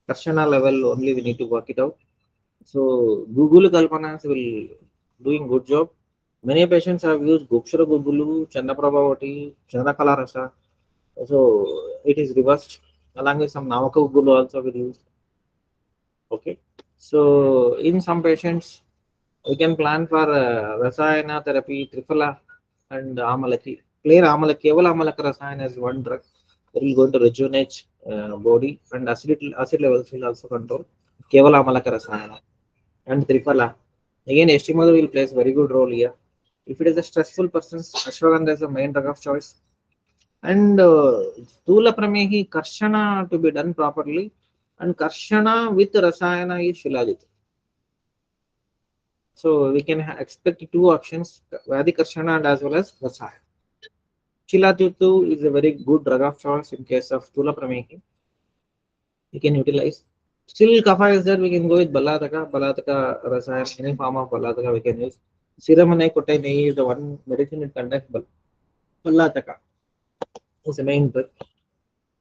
A: Karshana level only we need to work it out. So Google Kalpanas will doing good job. Many patients have used Gokshara Gugulu, Chandaprabhavati, Chandakala Rasa. So it is reversed. Along with some Navaka Gugulu also will use. Okay. So in some patients, we can plan for Rasayana therapy, Triphala and Amalaki. Clear Amalaki, Keval Amalaka Rasayana is one drug that will going to rejuvenate body, and acid levels will also control. Keval Amalaka Rasayana and Triphala. Again, Estimado will plays very good role here. If it is a stressful person, Ashwagandha is the main drug of choice. And Stula Pramehi Karshana to be done properly, and Karshana with Rasayana is Shilajit. So we can expect two options, Vadi Karshana and as well as Rasayana. Shilajit is a very good drug of choice in case of Stula Pramehi. We can utilize. Still, Kapha is there, we can go with Balataka Rasayana, any form of Balataka we can use. Siramanai Kotai Nei is the one medicine it conducts Balataka is the main drug.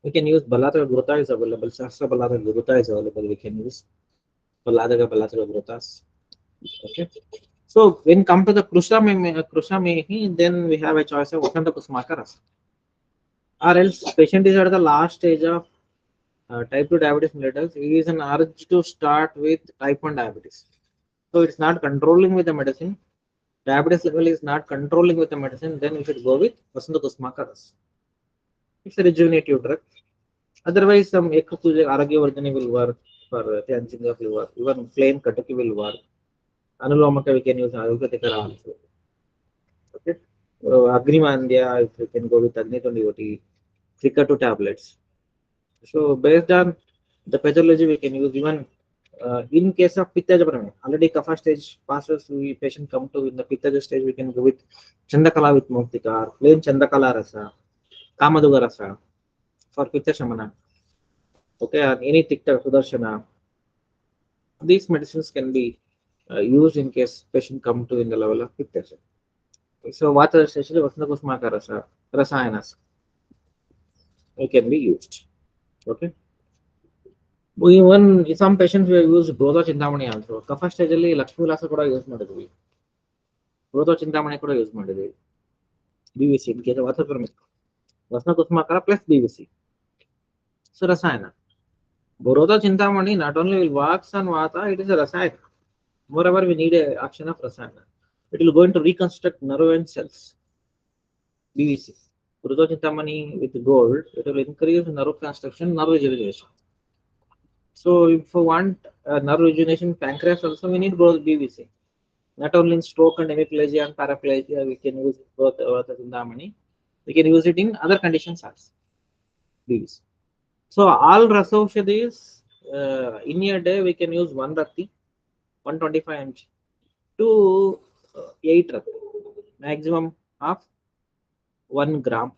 A: We can use Balataka Gruta is available, Shastra Balataka Gruta is available, we can use Balataka Grutas. Okay. So when come to the Krusha Mehi, then we have a choice of Vakanta Kusmaka Rasa. Or else patient is at the last stage of type 2 diabetes mellitus, he is an urge to start with type 1 diabetes. So it's not controlling with the medicine. Diabetes level is not controlling with the medicine, then we should go with Vasanta Kusmaka Rasa. It's a rejuvenative drug. Otherwise, some Ekapuje Aragyavardhani will work for Tianjinga will work. Even plain Kataki will work. Anulomaka we can use Ayurvedika also. Okay. Agrimandya, if we can go with Agni-20 Krikatu tablets. So based on the pathology, we can use even in case of Pittaja Brahma. Already Kapha stage passes, we patient come to in the Pittaja stage, we can go with Chandakala with Muktika, plain Chandakala Rasa, Kamaduga Rasa for Pitta Shamana. Okay, and any Tikta Sudarshana. These medicines can be used in case patient come to in the level of Pitta. So what are essentially Vasna Kusmaka Rasa, Rasayanas, it can be used. Okay. Even some patients will use Broda Chintamani also. Kapha stage ಅಲ್ಲಿ ಲಕ್ಷ್ಮಿ ವಿಲಾಸ ಕೂಡ use ಮಾಡಿದ್ವಿ. Broda Chintamani ಕೂಡ use ಮಾಡಿದ್ವಿ. BVC in case of Vasapramic. Vasna Kusmakara plus BVC. So Rasayana. Broda Chintamani not only will works on Vata, it is a Rasayana. Moreover, we need a action of Rasayana. It will going to reconstruct nerve and cells. BVC. Broda Chintamani with gold, it will increase nerve construction, nerve rejuvenation. So if we want nerve rejuvenation, pancreas also, we need both BVC. Not only in stroke and hemiplegia and paraplegia, we can use both Chintamani. We can use it in other conditions also. BVC. So all Rasaushadis in a day, we can use one Rati, 125 mg to 8 Rati, maximum of 1 gram.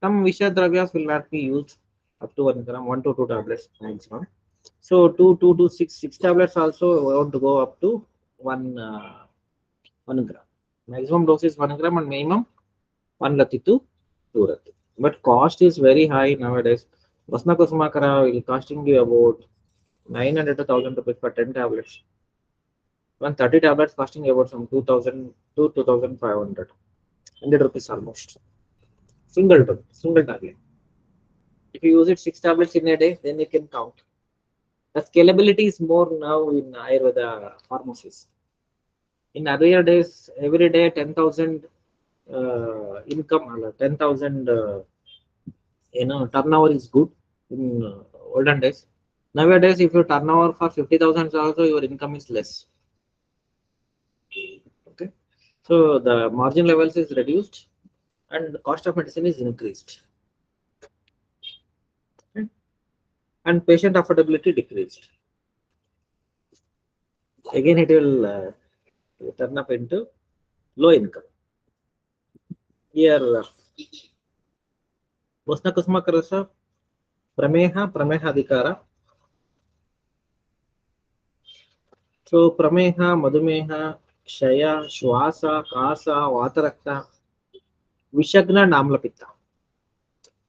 A: Some Visha Dravyas will not be used up to 1 gram, 1 to 2 tablets maximum. So 2 to 6 tablets also want to go up to 1 gram. Maximum dose is 1 gram and minimum 1 Rati to 2 Rati. But cost is very high nowadays. Vasna Kusumakara will costing you about 900 to 1000 rupees for 10 tablets. 130 tablets costing about some 2000 to 2500. 100 rupees almost. Single tablet. If you use it 6 tablets in a day, then you can count. The scalability is more now in Ayurveda pharmacies. In earlier days, every day 10,000 income, 10,000 turnover is good in olden days. Nowadays, if you turn over for 50,000 also, your income is less. Okay, so the margin levels is reduced and the cost of medicine is increased. Okay. And patient affordability decreased. Again, it will turn up into low income. Here, Vasna Kusmakarasa, Prameha Adhikara. So Prameha, Madhumeha, Shaya, Shwasa, Kasa, Vatarakta, Vishagna, Namlapitta.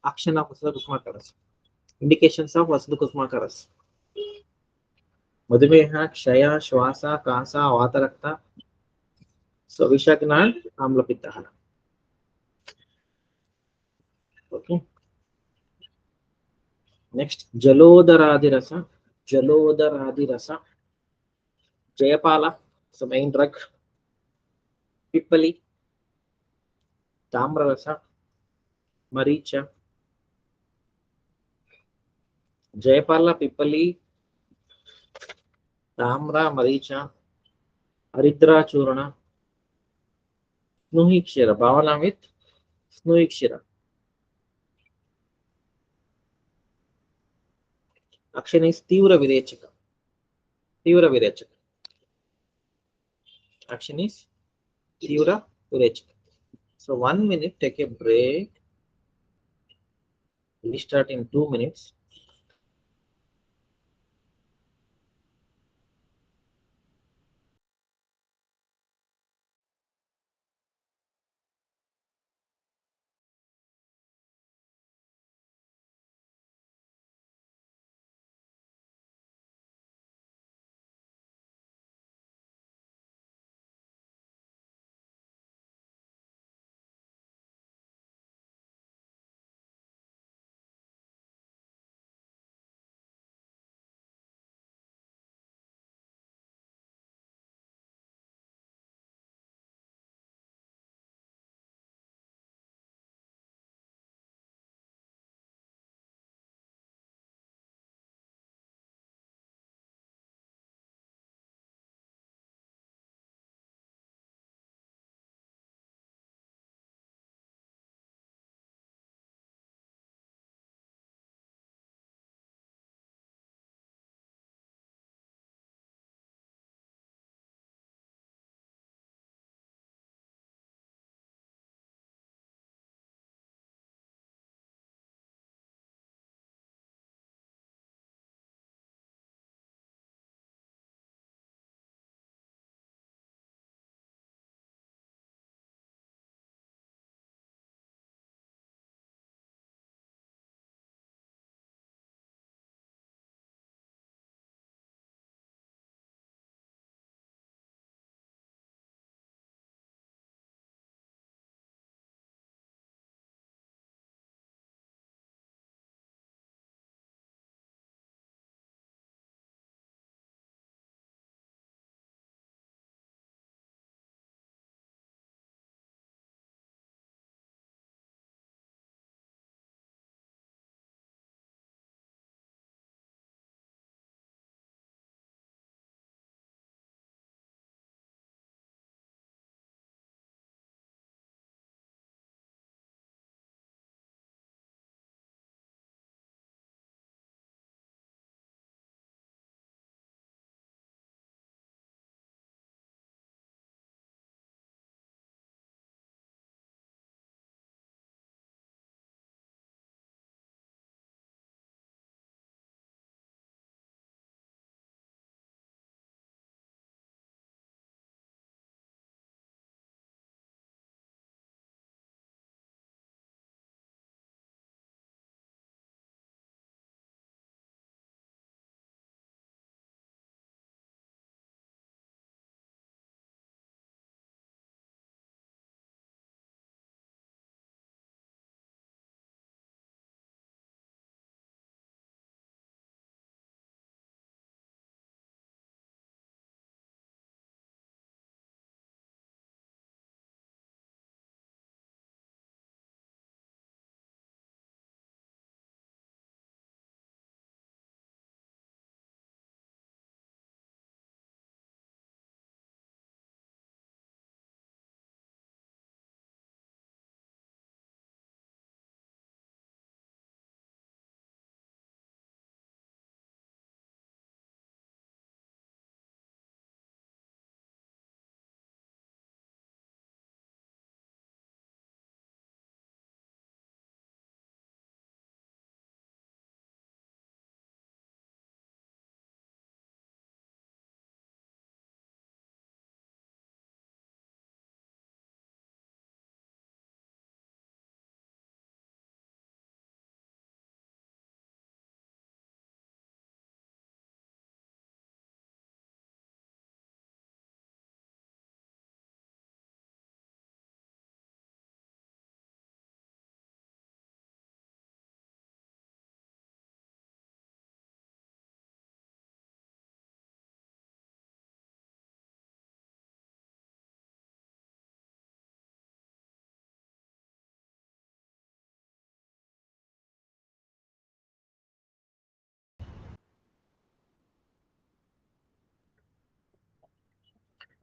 A: Action of Vasna Kusmakaras. Indications of Vasna Kusmakaras. Madhumeha, Shaya, Shwasa, Kasa, Vatarakta, So Vishakanath, Amlapittaha. Okay. Next, Jalodaradirasa. Jalodaradirasa. Jayapala, so main drug. Pippali, Tamrarasa, Maricha. Jayapala, Pippali, Tamra, Maricha, Aridra Churana, Snuhikshira. Bhavana with Snuhikshira. Action is Tivra Virechaka. Tivra Virechaka. Action is Tivra Virechaka. So 1 minute, take a break. Restart in 2 minutes.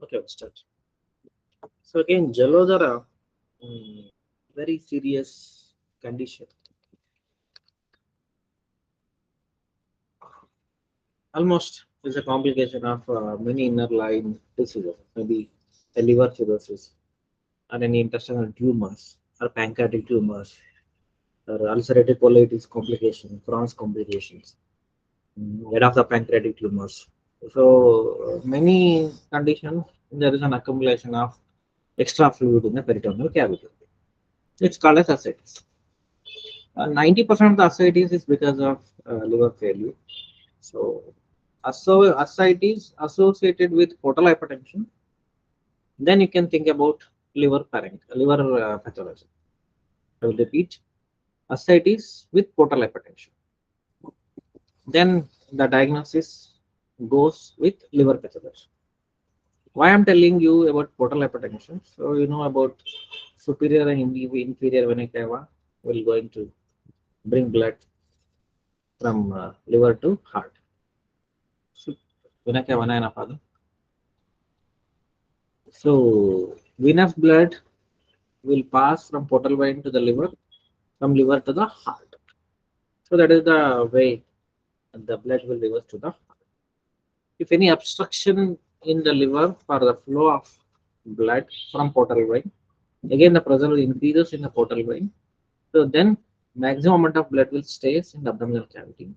A: Okay, let's start. So again, Jalodhara, mm, very serious condition. Almost is a complication of many inner line diseases, maybe a liver cirrhosis or any intestinal tumors or pancreatic tumors or ulcerative colitis complication, Crohn's complications, head of the pancreatic tumors. So many conditions there is an accumulation of extra fluid in the peritoneal cavity. It's called as ascites. 90% of the ascites is because of liver failure. So ascites associated with portal hypertension. Then you can think about liver pathology. I will repeat: ascites with portal hypertension. Then the diagnosis goes with liver pathology. Why I'm telling you about portal hypertension? So you know about superior and inferior vena cava will going to bring blood from liver to heart. So, vena cava na father. So venous blood will pass from portal vein to the liver, from liver to the heart. So that is the way the blood will reverse to the heart. If any obstruction in the liver for the flow of blood from portal vein, again the pressure will increases in the portal vein. So then maximum amount of blood will stays in the abdominal cavity.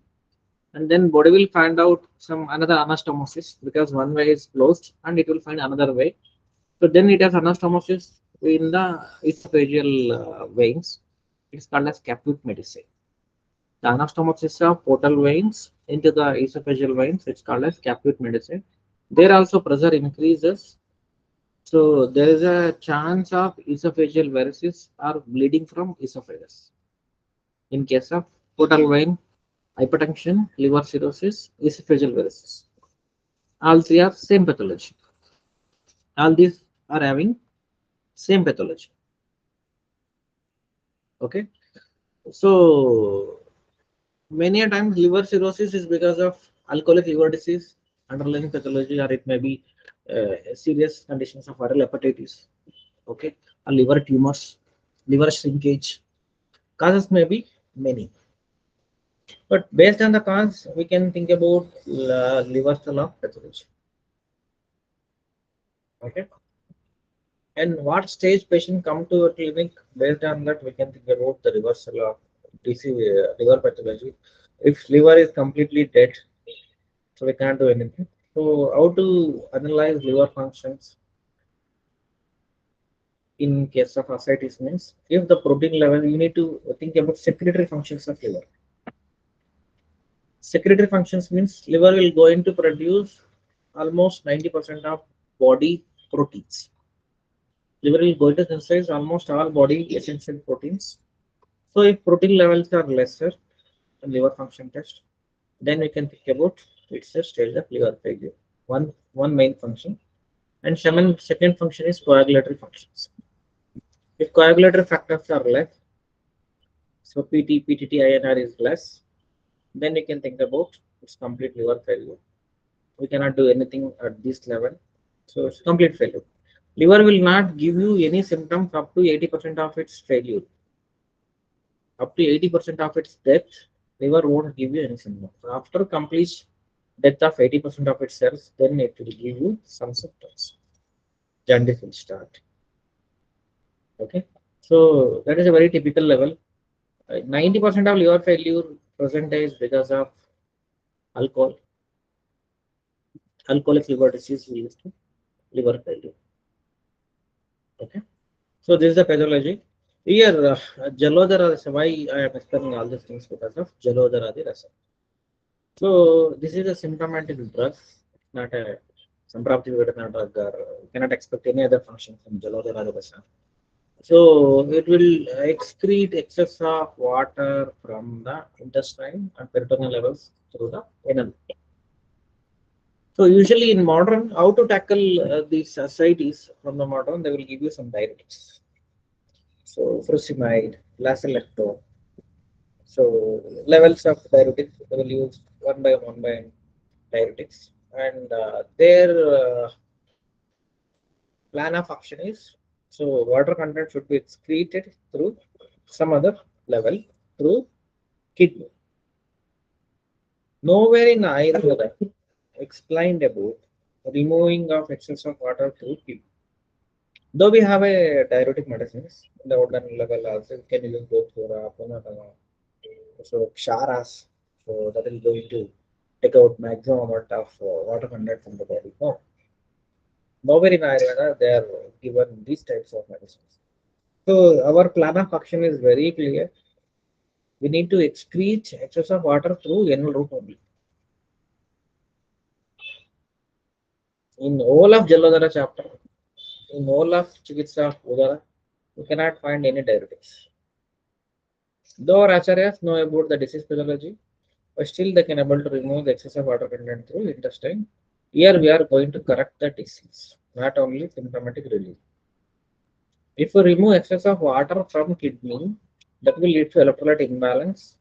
A: And then body will find out some another anastomosis because one way is closed and it will find another way. So then it has anastomosis in the esophageal veins. It's called as caput medicine. The anastomosis of portal veins into the esophageal veins. It's called as caput medicine. There also pressure increases. So there is a chance of esophageal varices or bleeding from esophagus. In case of portal vein hypertension, liver cirrhosis, esophageal varices. All three are same pathology. All these are having same pathology. Okay. So many a times liver cirrhosis is because of alcoholic liver disease, underlying pathology, or it may be serious conditions of viral hepatitis. Okay. Or liver tumors, liver shrinkage. Causes may be many. But based on the cause, we can think about liver cell of pathology. Okay. And what stage patient come to a clinic, based on that we can think about the reversal of disease, liver pathology. If liver is completely dead, so we can't do anything. So how to analyze liver functions in case of ascites means if the protein level, you need to think about secretory functions of liver. Secretory functions means liver will going to produce almost 90% of body proteins. Liver will going to synthesize almost all body essential proteins. So if protein levels are lesser in liver function test, then we can think about it's a stage of liver failure. One main function. And second function is coagulatory functions. If coagulatory factors are less, so PTT, INR is less, then we can think about it's complete liver failure. We cannot do anything at this level. So it's complete failure. Liver will not give you any symptoms up to 80% of its failure. Up to 80% of its death, liver won't give you any symptoms. After complete death of 80% of its cells, then it will give you some symptoms. Jaundice will start. Okay. So that is a very typical level. 90% of liver failure present is because of alcohol. Alcoholic liver disease leads to liver failure. Okay. So this is the pathology. Here, Jalodhara, why I am explaining all these things because of Jalodhara rasa. So this is a symptomatic drug, not a symptomatic drug. You cannot expect any other function from Jalodhara rasa. So it will excrete excess of water from the intestine and peritoneal levels through the anal. So usually in modern, how to tackle these ascites from the modern, they will give you some diuretics. So furosemide, lacelecto. So levels of diuretics, they will use one by one by diuretics, and their plan of action is, so water content should be excreted through some other level through kidney. Nowhere in either explained about removing of excess of water through kidney. Though we have a diuretic medicines, the organ level also can even go through so Ksharas, so that is going to take out maximum amount of water content from the body. No, nowhere in Ayurveda they are given these types of medicines. So our plan of action is very clear. We need to excrete excess of water through anal route only. In all of Jalodhara chapter, in all of Chikitsa Udara, you cannot find any diuretics. Though our acharyas know about the disease physiology, but still they can able to remove the excess of water content through intestine. Here we are going to correct the disease, not only symptomatic relief. If we remove excess of water from kidney, that will lead to electrolyte imbalance.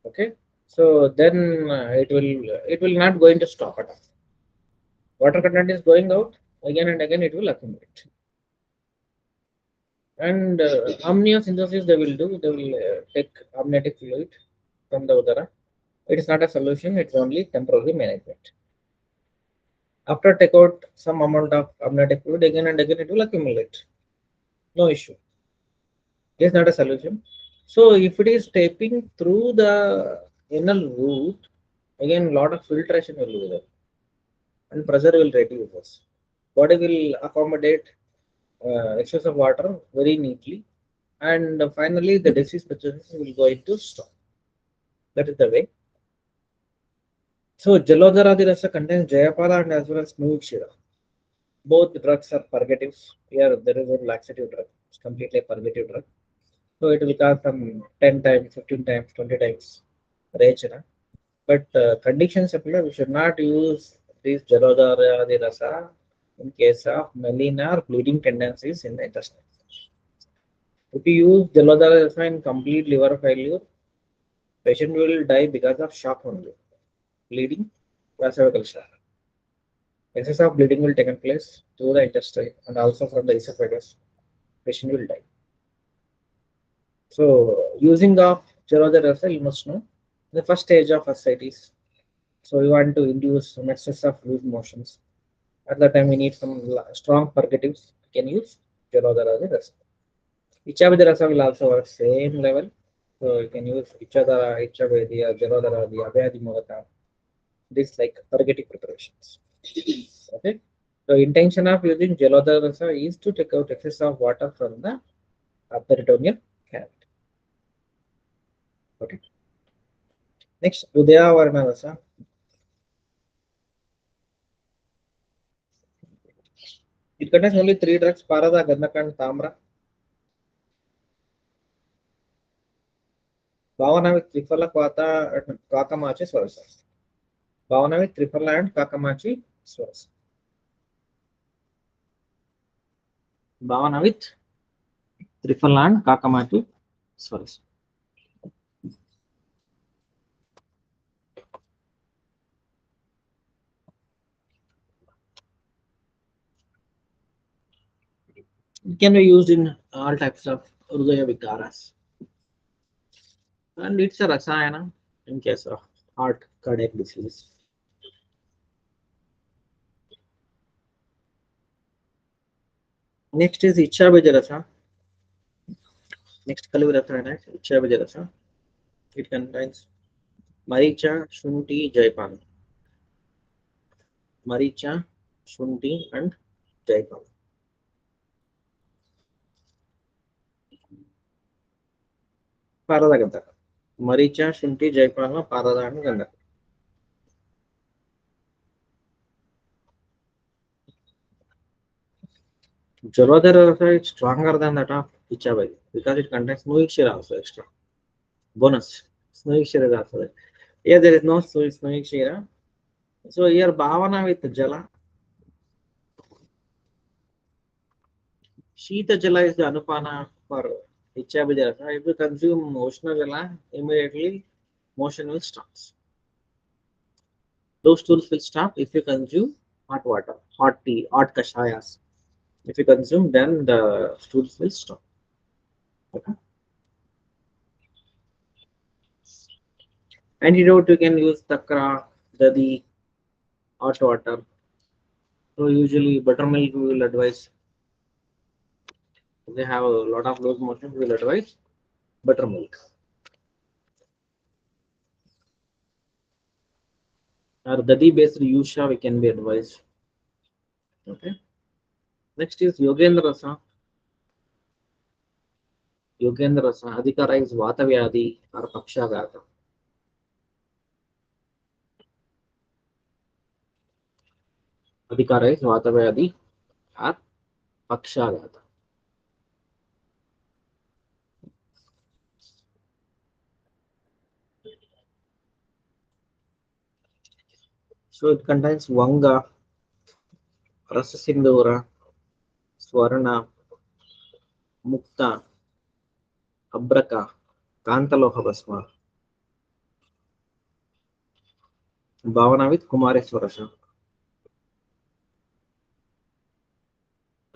A: Okay, so then it will not going to stop at all. Water content is going out again and again. It will accumulate. And amniocentesis they will do. They will take amniotic fluid from the udara. It is not a solution. It's only temporary management. After take out some amount of amniotic fluid again and again, it will accumulate. No issue. It is not a solution. So if it is tapping through the anal route, again lot of filtration will be there and pressure will reduce. Body will accommodate excess of water very neatly, and finally the disease process will go into stop. That is the way. So Jalodhara rasa contains Jayapala and as well as Smoothshira. Both drugs are purgatives. Here there is a laxative drug. It's completely a purgative drug. So it will cost some 10 times, 15 times, 20 times Rachana. But conditions apply. We should not use this Jalodhara rasa in case of melena or bleeding tendencies in the intestine. If you use Jalodhara rasa in complete liver failure, patient will die because of shock only. Bleeding, vasovagal shock. Excess of bleeding will take place through the intestine and also from the esophagus. Patient will die. So using of Jalodhara rasa, you must know the first stage of ascites. So you want to induce some excess of loose motions. At that time, we need some strong purgatives. You can use Jalodhara rasa. Ichabhidya rasa will also work same level. So you can use Ichadara, Ichabhidya, Jalodhara, Abhyadi Mudaka. This like purgative preparations. Okay. So intention of using Jalodhara rasa is to take out excess of water from the peritoneal cavity. Okay. Next, Udaya Varna rasa. It contains only three drugs: Parada, Gandhaka, and Tamra. Bhavana with Triphala, Kvata, and Kakamachi sources. Bhavana with Triphala and Kakamachi source. Bhavana with Triphala and Kakamachi source. It can be used in all types of Hridaya Vikaras. And it's a Rasayana in case of heart cardiac disease. Next is Ichabhidya rasa. Next Kalvi rasa is Ichabhidya rasa. It contains Maricha, Shunti, Jaipan. Maricha, Shunti, and Jaipan. Parada Gandhaka. Maricha, Shunti, Jaipan, Parada, and Gandhaka. Jalodhara rasa is stronger than that of Ichabhidya because it contains Snoikshira also extra. Bonus. Snoikshira is also there. Here there is no Snoikshira. So here Bhavana with Jala. Shita Jala is the Anupana for Ichabhidya rasa. If you consume Ushna Jala, immediately motion will stop. Those tools will stop if you consume hot water, hot tea, hot kashayas. If you consume, then the stools will stop. Okay. Antidote, you can use takra, dadi, hot water. So usually buttermilk we will advise. If they have a lot of loose motion, we will advise buttermilk. Or dadi based yusha we can be advised. Okay. Next is Yogendra Rasa. Yogendra Rasa. Adhikara is Vata Vyadi or Pakshagata. Adhikara is Vata Vyadi or Pakshagata. So it contains Vanga, Rasasindura, Swarna, Mukta, Abraka, Kantaloha Basma, Bhavana with Kumareswarasha.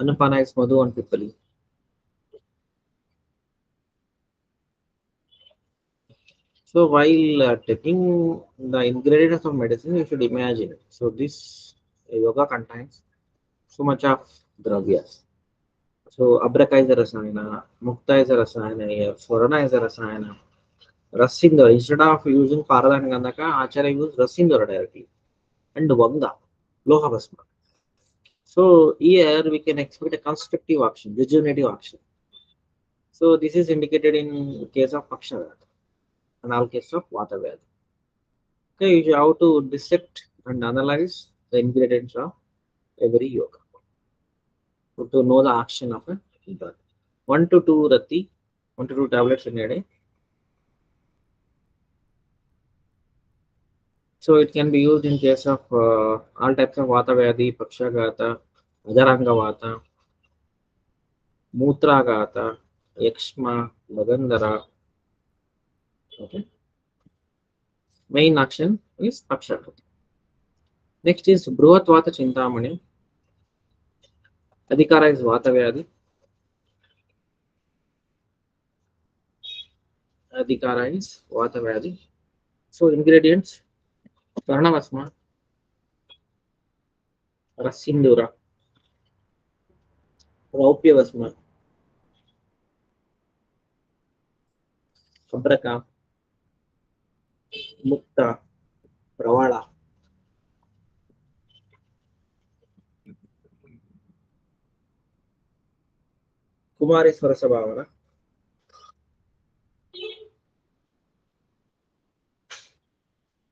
A: Anupana is Madhu and Pipali. So while taking the ingredients of medicine, you should imagine. So this yoga contains so much of dravyas. So Abraka is a rasayana, Mukta is a rasayana, Swarana is a rasayana. Rasindra, instead of using Parada and Gandhaka, Acharya used Rasindra directly. And Vanga, Loha Bhasma. So here we can expect a constructive action, regenerative action. So this is indicated in case of Pakshavada and all case of Vatavada. Okay, you have to dissect and analyze the ingredients of every yoga to know the action of a drug. 1 to 2 rati, 1 to 2 tablets in a day. So it can be used in case of all types of Vata Vyadi, Pakshagata, Ajaranga Vata, Mutragata, Yakshma, Magandara. Okay. Main action is Pakshagata. Next is Bruhat Vata Chintamani. Adhikara is Vata Vyadi. Adhikara is Vata Vyadi. So ingredients Karnavasma, Rasindura, Raupyavasma, Abraka, Mukta, Pravala, Kumareswara Sabhavana.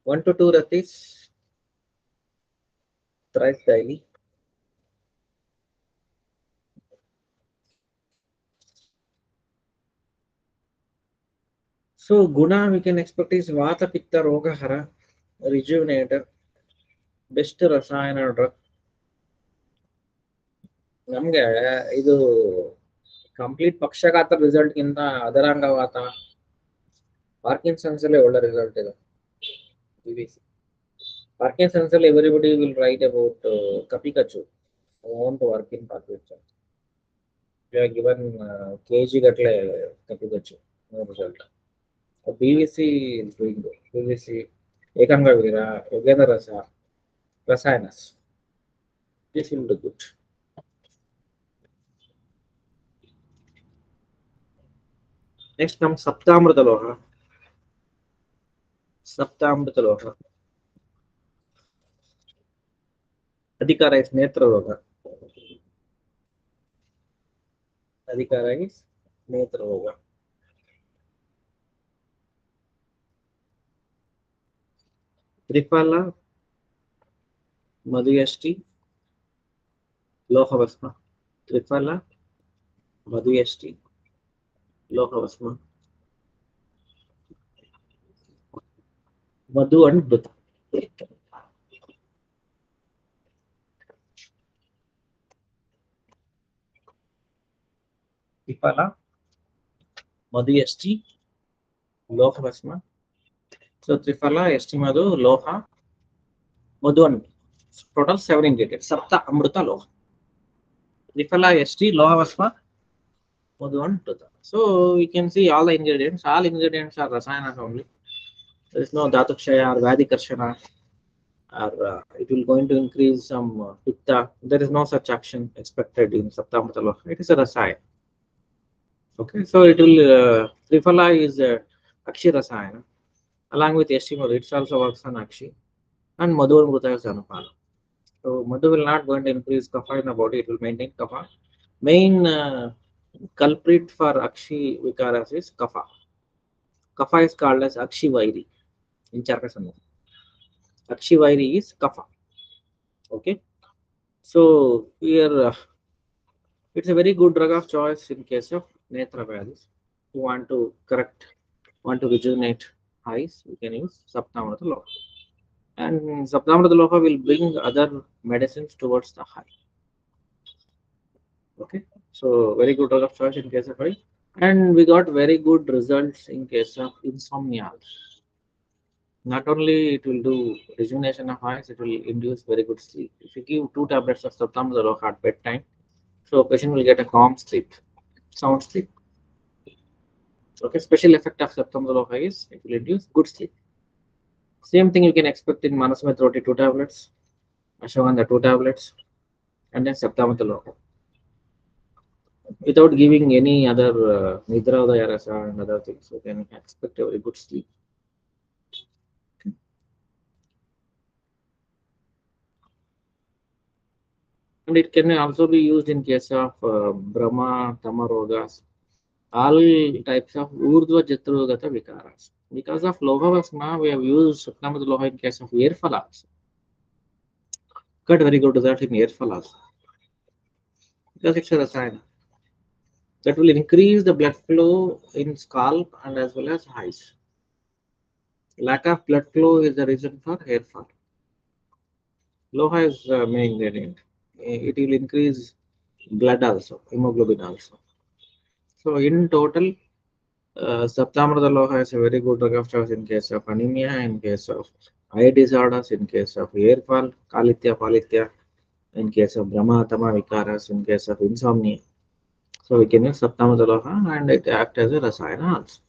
A: 1 to 2 ratis thrice daily. So Guna we can expect is Vata Pitta Roga Hara, rejuvenator, best rasayana drug. ನಮ್ಗೆ ಇದು complete ಪಕ್ಷಘಾತ result ಗಿಂತ ಅದರಾಂಗವಾತ Parkinson's ಅಲ್ಲೇ ಒಳ್ಳೆ result ಇದೆ. BBC. Parkinson's everybody will write about Kapikachu. I want to work in Parkinson. You are given kg gatle Kapikachu. No result. BBC is doing good. BBC Ekanga Vira, Yogena Rasa, Rasayanas. This will do good. Next comes Saptamrita Loha. Saptamrita Loha. Adhikara is Netra Loha. Adhikara is Netra Loha. Tripala, Madhyasti, Loha Vasma. Tripala, Madhyasti, Loha Vasma. Madhu and Bhuta. Tripala, Madhyasti, Loha Vasma. So Tripala, Esti Madhu, Loha, Madhu and Total 7 ingredients. Sapta Amruta Loha. Trifala ST Loha Vaspa Madhuvan Tuta. So we can see all the ingredients. All ingredients are rasayanas only. There is no Dhatukshaya or Vadikarshana, or it will going to increase some pitta. There is no such action expected in Saptamrita Loha. It is a rasaya. Okay, so it will Trifala is Akshi rasayana. Along with Yashimur, it also works on Akshi. And Madhu Mruta is Anupana. So Madhu will not going to increase kapha in the body, it will maintain kapha. Main culprit for Akshi Vikaras is kapha. Kapha is called as Akshi Vairi in Charkasana. Akshi Vairi is kapha. Okay. So here it's a very good drug of choice in case of Netra Vyadis. Who want to correct, want to rejuvenate eyes, we can use Saptamrita Loha. And Saptamrita Loha will bring other medicines towards the eye. Okay, so very good drug of choice in case of eye, and we got very good results in case of insomnia. Not only it will do rejuvenation of eyes, it will induce very good sleep. If you give 2 tablets of Saptamrita at bedtime, so patient will get a calm sleep, sound sleep. Okay, special effect of Saptamrita is it will induce good sleep. Same thing you can expect in Manasmet Roti 2 tablets, Ashwagandha 2 tablets, and then Saptamrita without giving any other Nidra Udaya Rasa and other things. You can expect a very good sleep. And it can also be used in case of Brahma, Tamarogas, all types of Urdhva Jatrogata Vikaras. Because of Lohavasma, we have used Saptamrita Loha in case of air fall also. Got very good result in air fall also. Because it's a rasayana that will increase the blood flow in scalp and as well as eyes. Lack of blood flow is the reason for hair fall. Loha is the main ingredient. It will increase blood also, hemoglobin also. So in total, Saptamrita Loha is a very good drug of choice in case of anemia, in case of eye disorders, in case of hair fall, Kalitya, Palitya, in case of Brahma, Tama Vikaras, in case of insomnia. So we can use Saptamrita Loha and it acts as a rasayana also.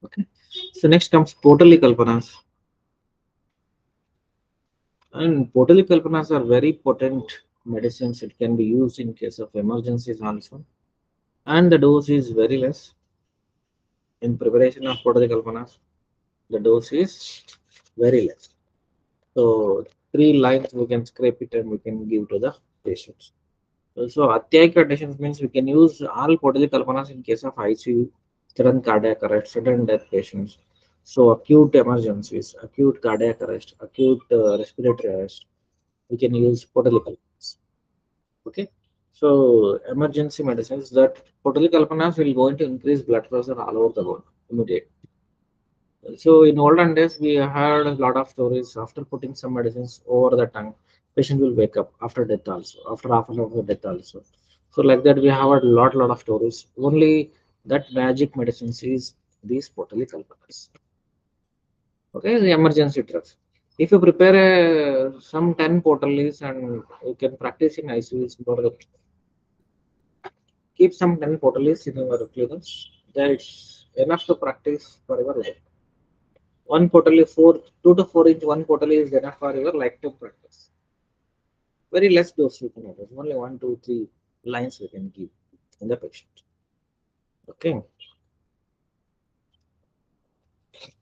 A: Okay. So next comes Potali Kalpanas. And Potali Kalpanas are very potent medicines. It can be used in case of emergencies also. And the dose is very less. In preparation of Potali Kalpanas, the dose is very less. So 3 lines we can scrape it and we can give to the patients. So Atyayika conditions means we can use all Potali Kalpanas in case of ICU, sudden cardiac arrest, sudden death patients. So acute emergencies, acute cardiac arrest, acute respiratory arrest, we can use Potali Kalpanas. Okay. So emergency medicines that Potali Kalpanas will going to increase blood pressure all over the world immediately. So in olden days, we heard a lot of stories. After putting some medicines over the tongue, patient will wake up after death also, after half an hour of death also. So like that, we have a lot of stories. Only that magic medicines is these Potali Kalpanas. Okay, the emergency drugs. If you prepare some 10 Potalis and you can practice in ICUs, keep some 10 Potalis in your clinics. That's enough to practice for your life. One portal 2 to 4 inch, one portal is enough for your lifetime practice. Very less dose you can have. Only 1, 2, 3 lines we can give in the patient. Okay.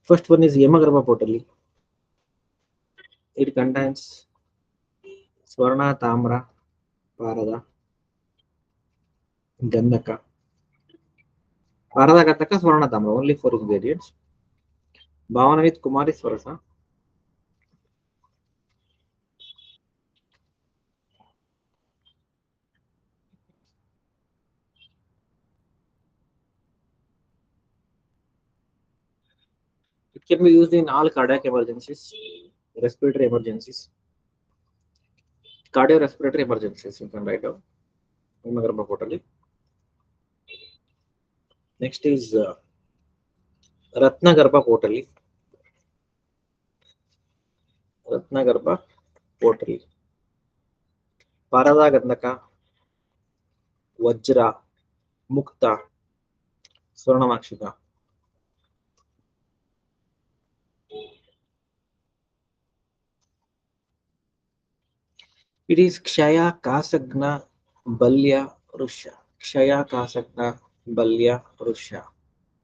A: First one is Yamagarba Potali. It contains Swarna, Tamra, Parada, Gandhaka. Parada, Gandhaka, Swarna, Tamra. Only 4 ingredients. Bhavana with Kumari Swarasa. It can be used in all cardiac emergencies, respiratory emergencies, cardiorespiratory emergencies. You can write down Yamagarba Potali. Next is Ratna Garba Potali. Ratna Garba pottery. Parada Gandaka, Vajra, Mukta, Swarnamakshika. It is Kshaya, Kasagna, Balya, Russia. Kshaya, Kasagna, Balya, Russia.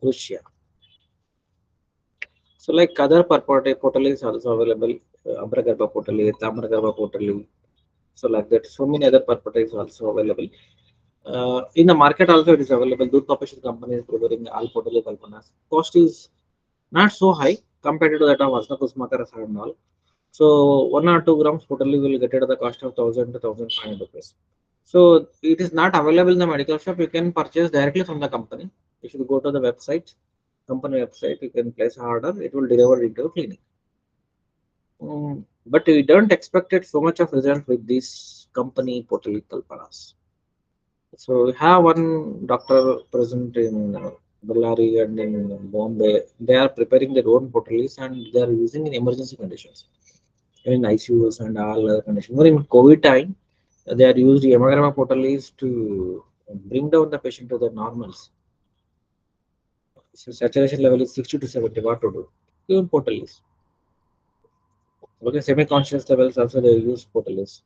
A: Russia. So like other portal is also available. Ambragarbha portal, Tamragarbha portal. So like that, so many other purpose is also available. In the market also it is available. Doodh Corporation company is providing all portal kalpanas. Cost is not so high compared to that of Vasna Kusmakar and all. So 1 or 2 grams totally will get it at the cost of 1000 to 1500 rupees. So it is not available in the medical shop. You can purchase directly from the company. If you go to the website, company website, you can place an order. It will deliver into a clinic. But we don't expect it so much of result with this company portal kalpanas. So we have one doctor present in Bellary and in Bombay. They are preparing their own portals and they are using in emergency conditions, in ICUs and all other conditions. More in COVID time, they are used Yamagrama portals to bring down the patient to the normals. So saturation level is 60 to 70. What to do? Even portals. Okay, semi-conscious levels also they use portals.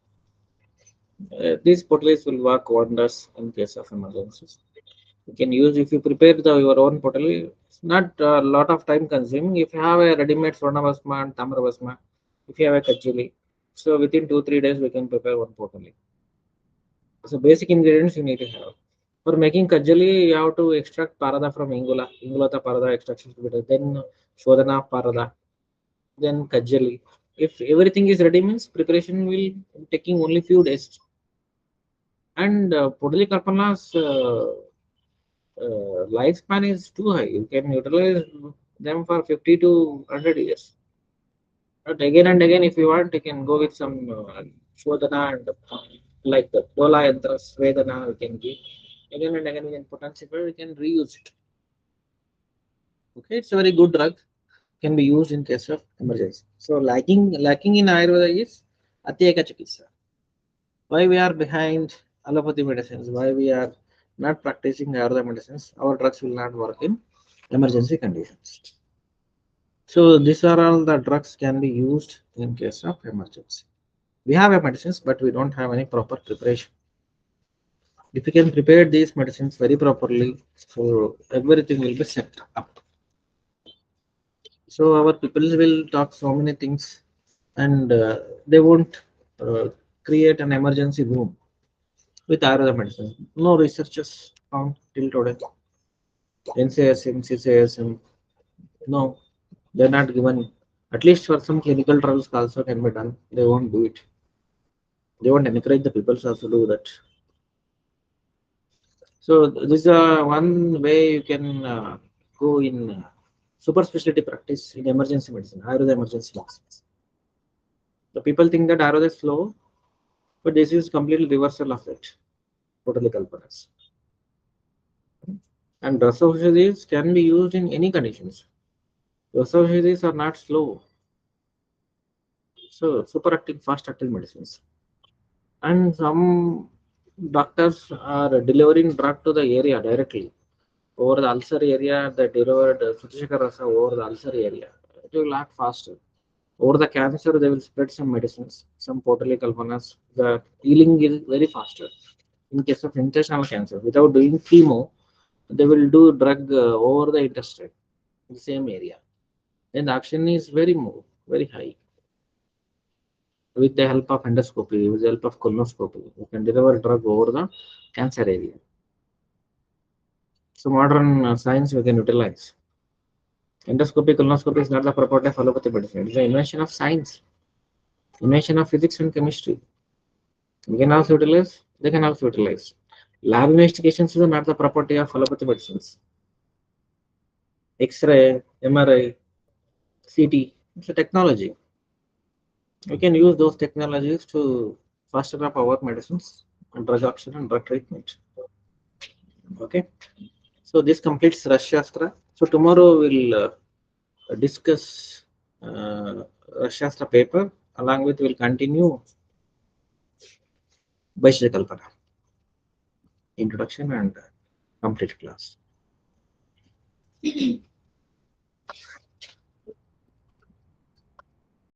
A: These portals will work wonders in case of emergencies. You can use if you prepare your own portal. It's not a lot of time consuming. If you have a ready-made Swarnavasma and Tamravasma, if you have a Kajili, so within 2 3 days we can prepare one portal. So basic ingredients you need to have. For making Kajali, you have to extract parada from Ingula. Ingulata parada extraction to be done. Then Shodana parada. Then Kajali. If everything is ready means preparation will taking only few days. And Podali Kalpana's lifespan is too high. You can utilize them for 50 to 100 years. But again and again, if you want, you can go with some Shodana and like the Dola Yantra, Svedana, you can give. Again and again, we can potentially we can reuse it. Okay, it's a very good drug, can be used in case of emergency. So lacking in Ayurveda is Atyeka Chikitsa. Why we are behind allopathy medicines? Why we are not practicing Ayurveda medicines? Our drugs will not work in emergency conditions. So these are all the drugs can be used in case of emergency. We have a medicines, but we don't have any proper preparation. If we can prepare these medicines very properly, so everything will be set up. So our people will talk so many things, and they won't create an emergency room with Ayurveda medicine. No researchers found till today. NCSM, CCSM, no, they're not given. At least for some clinical trials also can be done. They won't do it. They won't encourage the people also to do that. So this is one way you can go in super specialty practice in emergency medicine, Ayurveda emergency medicine. The people think that Ayurveda is slow, but this is completely reversal of it. Totally kalpanas. And rasashastra can be used in any conditions. Rasashastra are not slow. So super active, fast active medicines. And some doctors are delivering drug to the area directly. Over the ulcer area, they delivered Sutishika Rasa over the ulcer area. It will act faster. Over the cancer, they will spread some medicines, some potally kalpanas. The healing is very faster. In case of intestinal cancer, without doing chemo, they will do drug over the intestine, in the same area. Then the action is very more, very high. With the help of endoscopy, with the help of colonoscopy, you can deliver drug over the cancer area. So modern science we can utilize. Endoscopy, colonoscopy is not the property of allopathy medicine. It is the invention of science, invention of physics and chemistry. We can also utilize, they can also utilize. Lab investigations is not the property of allopathy medicines. X-ray, MRI, CT, it's a technology. We can use those technologies to fasten up our medicines and drug action and drug treatment. Okay. So this completes rasashastra. So tomorrow we'll discuss rasashastra paper Along with, we'll continue Vaishya Kalpana, introduction and complete class.